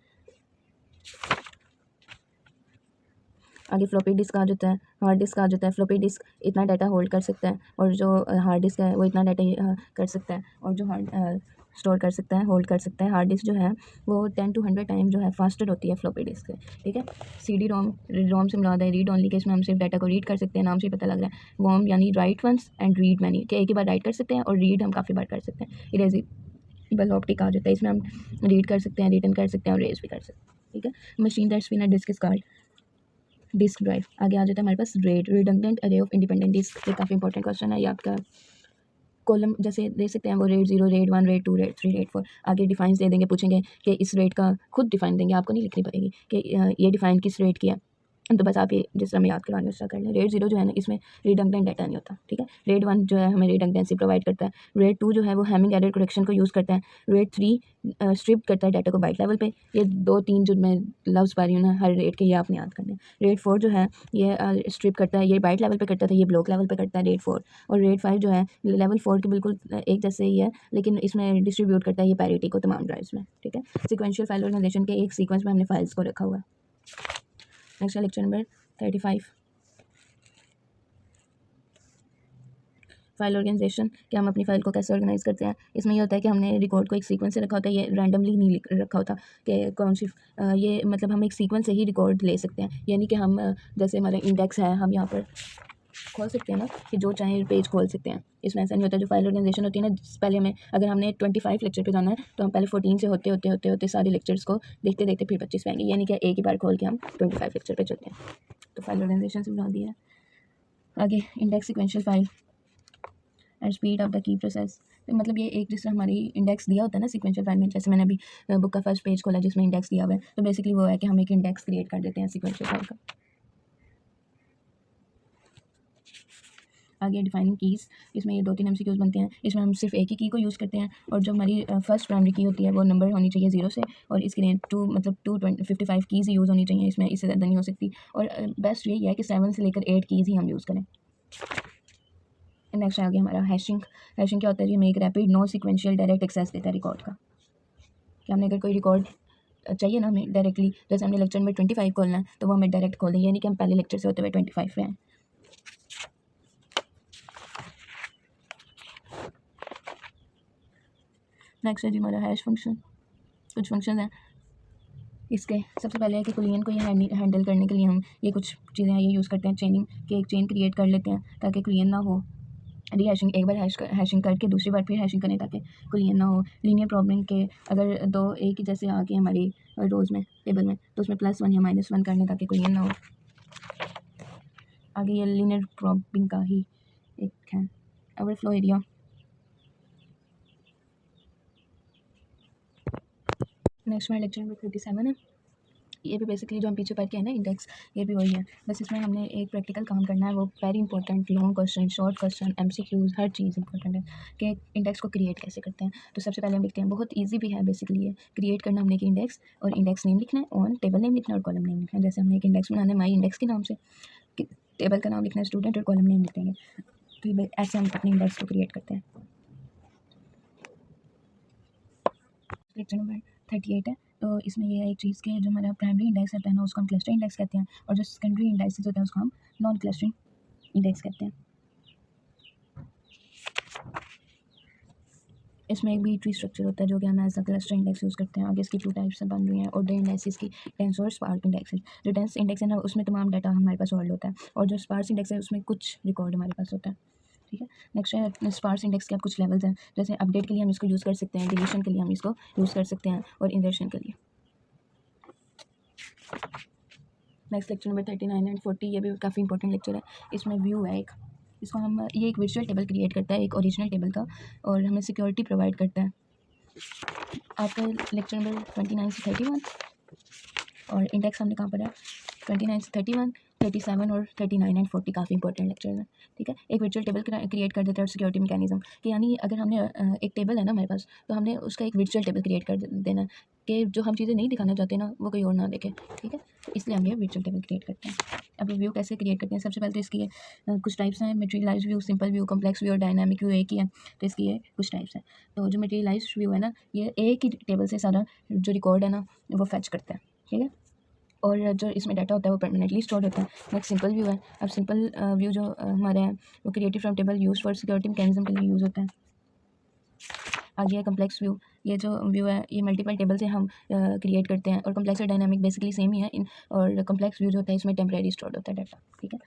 आगे फ्लॉपी डिस्क आ जाता है, हार्ड डिस्क आ जाता है। फ्लॉपी डिस्क इतना डाटा होल्ड कर सकता है, और जो हार्ड डिस्क है वो इतना डाटा कर सकता है, और जो हार्ड स्टोर कर सकता है, होल्ड कर सकता है। हार्ड डिस्क जो है वो 10 to 100 टाइम जो है फास्टर होती है फ्लॉपी डिस्क से, ठीक है। CD रोम, रोम से मुराद है रीड ओनली, के इसमें हम सिर्फ डाटा को रीड कर सकते हैं, नाम से ही पता लग रहा है। वॉम यानी write once and read many, कि एक ही बार राइट कर सकते हैं और रीड हम काफ़ी बार कर सकते हैं। इरेजिबल ऑप्टिक आ जाता है, इसमें हम रीड कर सकते हैं, रिटर्न कर सकते हैं और रेज भी कर सकते हैं, ठीक है। Machine that spin disk is called disk drive. आगे आ जाता है हमारे पास RAID, redundant array of independent disk. ये काफ़ी इंपॉर्टेंट क्वेश्चन है, ये आपका कॉलम जैसे दे सकते हैं वो red 0, red 1, red 2, red 3, red 4। आगे डिफाइंस दे देंगे, पूछेंगे कि इस रेड का खुद डिफाइन देंगे, आपको नहीं लिखनी पड़ेगी कि ये डिफाइन किस रेड किया, तो बस आप ये जिस तरह में याद करवाने उस तरह कर लें। रेड 0 जो है ना इसमें रिडंडेंट डाटा नहीं होता, ठीक है। रेड 1 जो है हमें रिडंडेंसी प्रोवाइड करता है। रेड 2 जो है वो हैमिंग एरर करेक्शन को यूज़ करता है। रेड 3 स्ट्रिप करता है डाटा को बाइट लेवल पे। ये 2-3 जो मैं लफ्ज़ पा रही हूँ ना हर रेड के, ये आपने याद करने। रेड 4 जो है ये स्ट्रिप करता है, ये बाइट लेवल पे करता था, ये ब्लॉक लेवल पे करता है रेड 4। और रेड 5 जो है लेवल 4 के बिल्कुल एक जैसे ही है, लेकिन इसमें डिस्ट्रीब्यूट करता है ये पैरिटी को तमाम ड्राइव्स में, ठीक है। सिक्वेंशियल फाइल ऑर्गेनाइजेशन के एक सीक्वेंस में हमने फाइल्स को रखा हुआ है। नेक्स्ट है लेक्चर नंबर 35, फाइल ऑर्गेनाइजेशन, कि हम अपनी फाइल को कैसे ऑर्गेनाइज करते हैं। इसमें ये होता है कि हमने रिकॉर्ड को एक सीक्वेंस से रखा होता है, ये रैंडमली नहीं रखा होता कि कौन सी ये मतलब हम एक सीक्वेंस से ही रिकॉर्ड ले सकते हैं, यानी कि हम जैसे हमारा इंडेक्स है हम यहाँ पर खोल सकते हैं ना कि जो चाहे पेज खोल सकते हैं। इसमें ऐसा नहीं होता। जो फाइल ऑर्गेनाइजेशन होती है ना, पहले हमें अगर हमने 25 लेक्चर पे जाना है तो हम पहले 14 से होते होते होते होते सारे लेक्चर्स को देखते देखते फिर 25 पे आएंगे, यानी कि एक ही बार खोल के हम 25 लेक्चर पे चलते हैं। तो फाइल ऑर्गेनाइजेशन से बना दिया है। आगे index sequential file and speed of the key process, मतलब ये एक जिस तरह हमारी इंडेक्स दिया होता है ना सिक्वेंशियल फाइल में, जैसे मैंने अभी बुक का फर्स्ट पेज खोला जिसमें इंडेक्स दिया हुआ है, तो बेसिकली वो है कि हम एक इंडेक्स क्रिएट कर देते हैं सिक्वेंशियल फाइल का। आगे डिफाइनिंग कीज़, इसमें ये 2-3 MCQs बनते हैं। इसमें हम सिर्फ एक ही की को यूज़ करते हैं, और जो हमारी फर्स्ट प्राइमरी की होती है वो नंबर होनी चाहिए 0 से, और इसके लिए 255 कीज़ यूज़ होनी चाहिए, इसमें इससे ज़्यादा नहीं हो सकती। और बेस्ट यही है कि 7 से लेकर 8 कीज़ ही हम यूज़ करें। नेक्स्ट आ गया हमारा हैशिंग। हैशिंग क्या होता है जी, हमें एक rapid non sequential direct access देता है रिकॉर्ड का, कि हमने अगर कोई रिकॉर्ड चाहिए ना हमें डायरेक्टली, जैसे हमने लेक्चर में 25 खोलना है तो वो हमें डायरेक्ट खोल दें, यानी कि हम पहले लेक्चर से होते हुए 25 पे हैं। नेक्स्ट है जी हमारा हैश फंक्शन। कुछ फंक्शन हैं इसके। सबसे पहले है कि कुलियन को ये हैंडल करने के लिए हम ये कुछ चीज़ें ये यूज़ करते हैं, चेनिंग, कि एक चेन क्रिएट कर लेते हैं ताकि कुलियन ना हो। रीहैशिंग, एक बार हैशिंग करके दूसरी बार फिर हैशिंग करें ताकि कुलियन ना हो। लीनियर प्रॉब्लम के अगर दो एक ही जैसे आ गए हमारी रोज़ में टेबल में, तो उसमें +1 या -1 करने ताकि कुलियन ना हो। आगे ये लीनियर प्रॉब्लम का ही एक है। ओवरफ्लो एरिया, नेक्स्ट हमारे लेक्चर नंबर 37 है। ये भी बेसिकली जो हम पीछे पढ़ के हैं ना इंडेक्स, ये भी वही है, बस इसमें हमने एक प्रैक्टिकल काम करना है। वो very important, long question, short question, MCQs, हर चीज़ इंपॉर्टेंट है कि इंडेक्स को क्रिएट कैसे करते हैं। तो सबसे पहले हम लिखते हैं, बहुत ईजी भी है बेसिकली ये क्रिएट करना हमने, कि इंडेक्स और इंडेक्स नेम लिखना है, ऑन टेबल नेम लिखना है और कॉलम नेम लिखना है। जैसे हमने एक इंडेक्स बनाना है माई इंडेक्स के नाम से, टेबल का नाम लिखना है स्टूडेंट और कॉलम नेम लिख देंगे। तो ऐसे हम अपने इंडेक्स को क्रिएट करते हैं। लेक्चर नंबर 38 है। तो इसमें ये है एक चीज़ के जो हमारा प्राइमरी इंडेक्स रहता है ना उसको हम क्लस्टर इंडेक्स कहते हैं, और जो सेकेंडरी इंडेक्सेस होते हैं उसको हम नॉन क्लस्टरिंग इंडेक्स कहते हैं। इसमें एक भी ट्री स्ट्रक्चर होता है जो कि हम as a cluster index use करते हैं। आगे इसकी 2 टाइप्स से बन रही हैं, और द इंडेक्सेस की डेंस और स्पार्स इंडेक्सेस। जो डेंस इंडेक्स है ना उसमें तमाम डाटा हमारे पास होल्ड होता है, और जो स्पार्स इंडेक्स है उसमें कुछ रिकॉर्ड हमारे पास होता है, ठीक है। नेक्स्ट है स्पार्स इंडेक्स के अब कुछ लेवल्स हैं, जैसे अपडेट के लिए हम इसको यूज़ कर सकते हैं, डिलीशन के लिए हम इसको यूज़ कर सकते हैं, और इंसर्शन के लिए। नेक्स्ट लेक्चर नंबर 39 एंड 40, ये भी काफ़ी इंपॉर्टेंट लेक्चर है। इसमें व्यू है एक, इसको हम ये एक विजुअल टेबल क्रिएट करता है, एक ओरिजिनल टेबल का, और हमें सिक्योरिटी प्रोवाइड करता है। आपका लेक्चर नंबर 29 से 31, और इंडेक्स हमने कहाँ पर है 29 से 31, 37 और 39 एंड 40 काफ़ी इंपॉर्टेंट लेक्चर हैं। ठीक है, एक वर्चुअल टेबल क्रिएट कर देते हैं और सिक्योरिटी मैकेनिज्म कि यानी अगर हमने एक टेबल है ना हमारे पास, तो हमने उसका एक वर्चुअल टेबल क्रिएट कर देना कि जो हम चीज़ें नहीं दिखाना चाहते ना वो कोई और ना देखे। ठीक है, तो इसलिए हम ये वर्चुअल टेबल क्रिएट करते हैं। अब व्यू कैसे क्रिएट करते हैं, सबसे पहले तो इसकी कुछ टाइप्स हैं, materialised view, simple view, complex view और डायनामिक व्यू एक ही है। तो इसकी ये कुछ टाइप्स हैं। तो जो मटेरियलाइज्ड व्यू है ना, ये एक ही टेबल से सारा जो रिकॉर्ड है ना वो फैच करता है। ठीक है, और जो इसमें डाटा होता है वो परमानेंटली स्टोर होता है। नेक्स्ट सिंपल व्यू है। अब सिंपल व्यू जो हमारे हैं वो created from table, use for security mechanism के लिए यूज़ होता है। आगे है कम्प्लेक्स व्यू। ये जो व्यू है ये मल्टीपल टेबल से हम क्रिएट करते हैं, और कम्प्लेक्स और डायनामिक बेसिकली सेम ही है और कम्प्लेक्स व्यू जो होता है इसमें टेम्परेरी स्टोर होता है डाटा। ठीक है,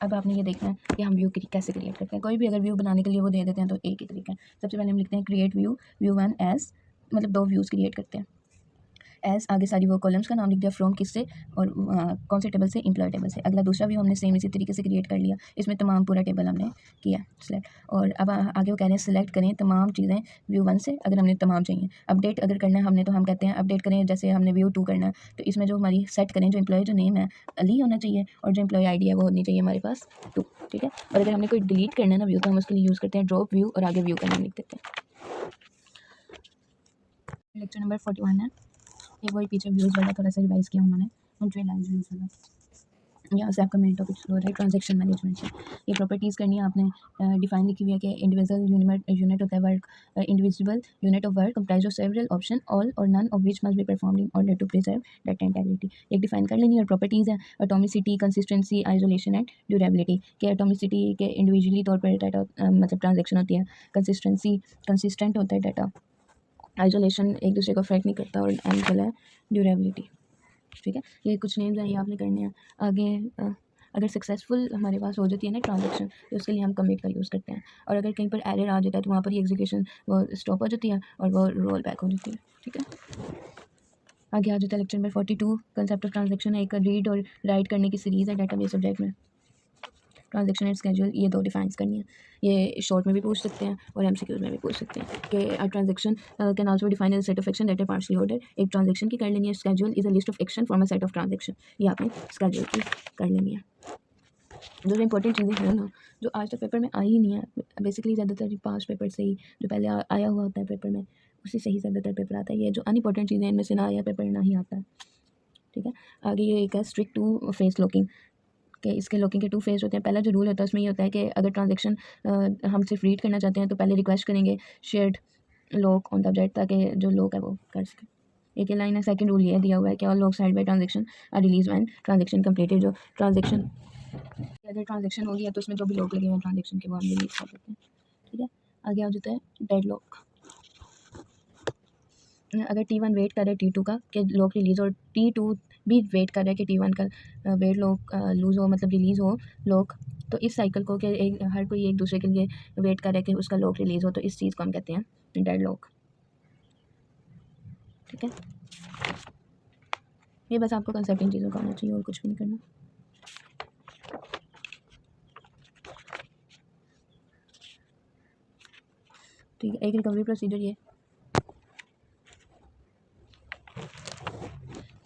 अब आपने ये देखना है कि हम व्यू कैसे क्रिएट करते हैं। कोई भी अगर व्यू बनाने के लिए वो दे देते हैं तो एक ही तरीका है। सबसे पहले हम लिखते हैं create view, view one as, मतलब 2 व्यूज़ क्रिएट करते हैं। एज आगे सारी वो कॉलम्स का नाम लिख दिया, फ्रॉम किससे और कौन से टेबल से, एम्प्लॉय टेबल से। अगला दूसरा व्यू हमने सेम इसी तरीके से क्रिएट कर लिया, इसमें तमाम पूरा टेबल हमने किया सिलेक्ट। और अब आगे वो कह रहे हैं सिलेक्ट करें तमाम चीज़ें व्यू वन से, अगर हमने तमाम चाहिए। अपडेट अगर करना है हमने तो हम कहते हैं अपडेट करें, जैसे हमने व्यू टू करना है तो इसमें जो हमारी सेट करें, जो एम्प्लॉय जो नेम है अली होना चाहिए और जो एम्प्लॉय आई डी है वो होनी चाहिए हमारे पास 2। ठीक है, और अगर हमने कोई डिलीट करना है ना व्यू तो हम उसके लिए यूज़ करते हैं ड्रॉप व्यू और आगे व्यू का नाम लिख देते हैं। लेक्चर नंबर 41 है, एक वही पीछे व्यूज़ वाला थोड़ा सा रिवाइज़ किया उन्होंने, मटेरियलाइज्ड व्यूज़ वाला। यहाँ से आपका मेन टॉपिक शुरू हो रहा है ट्रांजैक्शन मैनेजमेंट से। ये प्रॉपर्टीज़ करनी है आपने, डिफाइन लिखी हुई है कि इंडिविजुअल यूनिट होता है work, individual unit of work comprise of several option, all or none of which must be performed in order to preserve data integrity. एक डिफाइन कर लेनी है। और प्रॉपर्टीज़ है atomicity, consistency, isolation and durability. कि atomicity के individually तौर पर डाटा मतलब ट्रांजेक्शन होती है, कंसिस्टेंसी कंसिस्टेंट होता है डाटा, आइसोलेशन एक दूसरे को अफेक्ट नहीं करता, और एंड चला है ड्यूरेबिलिटी। ठीक है, ये कुछ नेम्स हैं ये आपने करने हैं। आगे अगर सक्सेसफुल हमारे पास हो जाती है ना ट्रांजैक्शन तो उसके लिए हम कमिट का यूज़ करते हैं, और अगर कहीं पर एरर आ जाता है तो वहाँ पर ही एग्जीक्यूशन वो स्टॉप हो जाती है और वो रोल बैक हो जाती है। ठीक है, आगे आ जाता है lecture number 42, concept of transaction है, एक रीड और राइट करने की सीरीज़ है डाटाबेस सब्जेक्ट में। ट्रांजैक्शन एंड स्केड्यूल ये 2 डिफाइंस करनी है। ये शॉर्ट में भी पूछ सकते हैं और एमसीक्यूज में भी पूछ सकते हैं कि transaction can also define as set of action that are partially order. एक ट्रांजैक्शन की कर लेनी है, schedule is a list of action from a set of transaction, ये आपने स्केड्यूल की कर लेनी है। जो इंपॉर्टेंट चीज़ें हैं ना जो आज तक पेपर में आई ही नहीं है, बेसिकली ज़्यादातर पास्ट पेपर से ही जो पहले आया हुआ होता है पेपर में उसी से ही ज़्यादातर पेपर आता है। ये जो अनइम्पॉर्टेंट चीज़ें इनमें से ना आया पेपर ना ही आता है। ठीक है, आगे ये एक है स्ट्रिक्ट टू फेस लॉकिंग, कि इसके लॉकिंग के 2 फेज़ होते हैं। पहला जो रूल होता है उसमें ये होता है कि अगर ट्रांजैक्शन हम सिर्फ रीड करना चाहते हैं तो पहले रिक्वेस्ट करेंगे shared lock on the object, ताकि जो लॉक है वो कर सके। एक लाइन है। सेकंड रूल ये दिया हुआ है कि all lock side by transaction are release when transaction completed. जो ट्रांजैक्शन अगर ट्रांजैक्शन हो गई है तो उसमें जो भी लॉक लगे हुए हैं ट्रांजैक्शन के वो हम रिलीज कर देते हैं। ठीक है, आगे आ जाता है डेड लॉक। अगर T1 वेट कर रहा है T2 का कि लॉक रिलीज़, और T2 भी वेट कर रहा है कि T1 का वेट लॉक लूज़ हो, मतलब रिलीज़ हो लॉक, तो इस साइकिल को कि हर कोई एक दूसरे के लिए वेट कर रहा है कि उसका लॉक रिलीज़ हो, तो इस चीज़ को हम कहते हैं डेड लॉक। ठीक है, ये बस आपको कंसेप्ट इन चीज़ों का आना चाहिए और कुछ भी नहीं करना। ठीक है, एक रिकवरी प्रोसीजर ये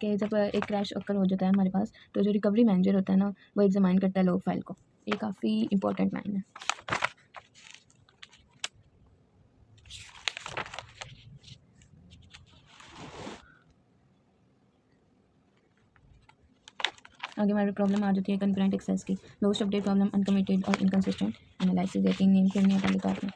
कि जब एक क्रैश अकर हो जाता है हमारे पास तो जो रिकवरी मैनेजर होता है ना वो एग्जामाइन करता है लॉग फाइल को। ये काफ़ी इंपॉर्टेंट लाइन है। आगे हमारी प्रॉब्लम आ जाती है कंकरेंट एक्सेस की, लोस्ट अपडेट प्रॉब्लम, अनकमिटेड और इनकंसिस्टेंट एनालिसिस। ये 3 नेम करनी है पहले तो आपने।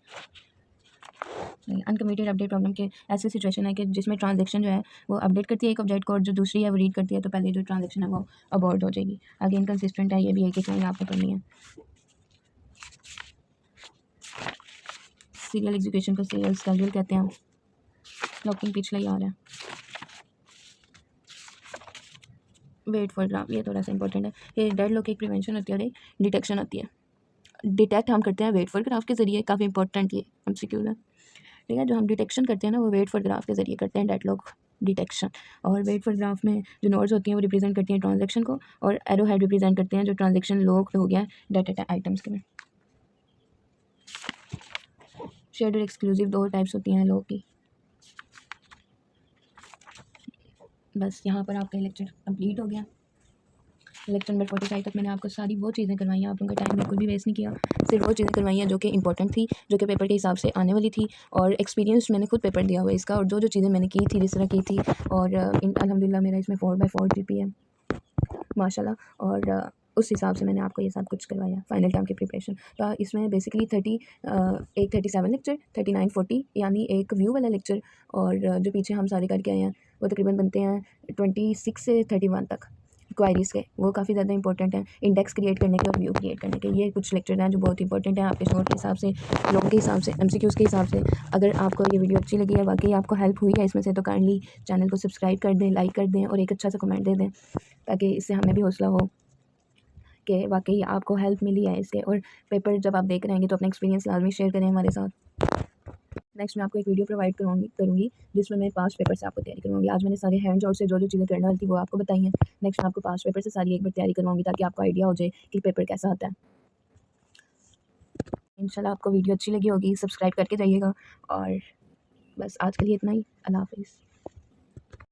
अनकमिटेड अपडेट प्रॉब्लम के ऐसी सिचुएशन है कि जिसमें ट्रांजैक्शन जो है वो अपडेट करती है एक ऑब्जेक्ट को और जो दूसरी है वो रीड करती है, तो पहले जो ट्रांजैक्शन है वो अबॉर्ट हो जाएगी। आगे इनकंसिस्टेंट है, ये भी एक लाइन आपने पढ़नी है। सीरियल एग्जीक्यूशन को सीरियल स्केड्यूल कहते हैं। लॉकिंग पिछला ही आ रहा है। वेट फॉर ग्राफ, ये थोड़ा सा इंपॉर्टेंट है। ये डेड लॉक एक प्रिवेंशन होती है और एक डिटेक्शन होती है। डिटेक्ट हम करते हैं वेट फॉर ग्राफ के ज़रिए, काफ़ी इंपॉर्टेंट ये एमसीक्यू है। ठीक है, जो हम डिटेक्शन करते हैं ना वो वेट फॉर ग्राफ के ज़रिए करते हैं, डेड लॉक डिटेक्शन। और वेट फॉर ग्राफ में जो नोड्स होती हैं वो रिप्रेजेंट करती हैं ट्रांजैक्शन को, और एरो हेड रिप्रेजेंट करते हैं जो ट्रांजैक्शन लॉक हो गया डाटा आइटम्स के में। शेयर्ड और एक्सक्लूसिव 2 टाइप्स होती हैं लॉक की। बस यहाँ पर आपका लेक्चर कंप्लीट हो गया। लेक्चर नंबर 45 तक मैंने आपको सारी वो चीज़ें करवाई हैं, आप उनका टाइम बिल्कुल भी वेस्ट नहीं किया। सिर्फ वो चीज़ें करवाई हैं जो कि इंपॉर्टेंट थी, जो कि पेपर के हिसाब से आने वाली थी, और एक्सपीरियंस मैंने खुद पेपर दिया हुआ है इसका, और जो चीज़ें मैंने की थी जिस तरह की थी, और अल्हम्दुलिल्लाह मेरा इसमें 4/4 GPA है माशाल्लाह। और उस हिसाब से मैंने आपको ये सब कुछ करवाया फाइनल टर्म की प्रिपरेशन। तो इसमें बेसिकली 37 लेक्चर, 39 40 यानी एक व्यू वाला लेक्चर, और जो पीछे हम सारे करके आए हैं वो तकरीबन बनते हैं 26 से 31 तक क्वायरीज़ के। वो काफ़ी ज़्यादा इंपॉर्टेंट हैं इंडेक्स क्रिएट करने के और व्यू क्रिएट करने के। ये कुछ लेक्चर हैं जो बहुत इंपॉर्टेंट हैं आपके शोर के हिसाब से, लोगों के हिसाब से, MCQs के हिसाब से। अगर आपको ये वीडियो अच्छी लगी है, वाकई आपको हेल्प हुई है इसमें से, तो काइंडली चैनल को सब्सक्राइब कर दें, लाइक कर दें और एक अच्छा सा कमेंट दे दें, ताकि इससे हमें भी हौसला हो कि वाकई आपको हेल्प मिली है इससे। और पेपर जब आप देख रहेंगे तो अपना एक्सपीरियंस लाजमी शेयर करें हमारे साथ। नेक्स्ट मैं आपको एक वीडियो प्रोवाइड करूँगी जिसमें मैं 5 पेपर से आपको तैयारी करवाऊँगी। आज मैंने सारे हैंड्स आउट से जो जो चीज़ें करने वाली थी वो आपको बताई हैं। नेक्स्ट मैं आपको 5 पेपर से सारी एक बार तैयारी करवाऊँगी, ताकि आपको आइडिया हो जाए कि पेपर कैसा आता है। इंशाल्लाह आपको वीडियो अच्छी लगी होगी, सब्सक्राइब करके जाइएगा। और बस आज के लिए इतना ही। अल्लाह हाफ़िज़।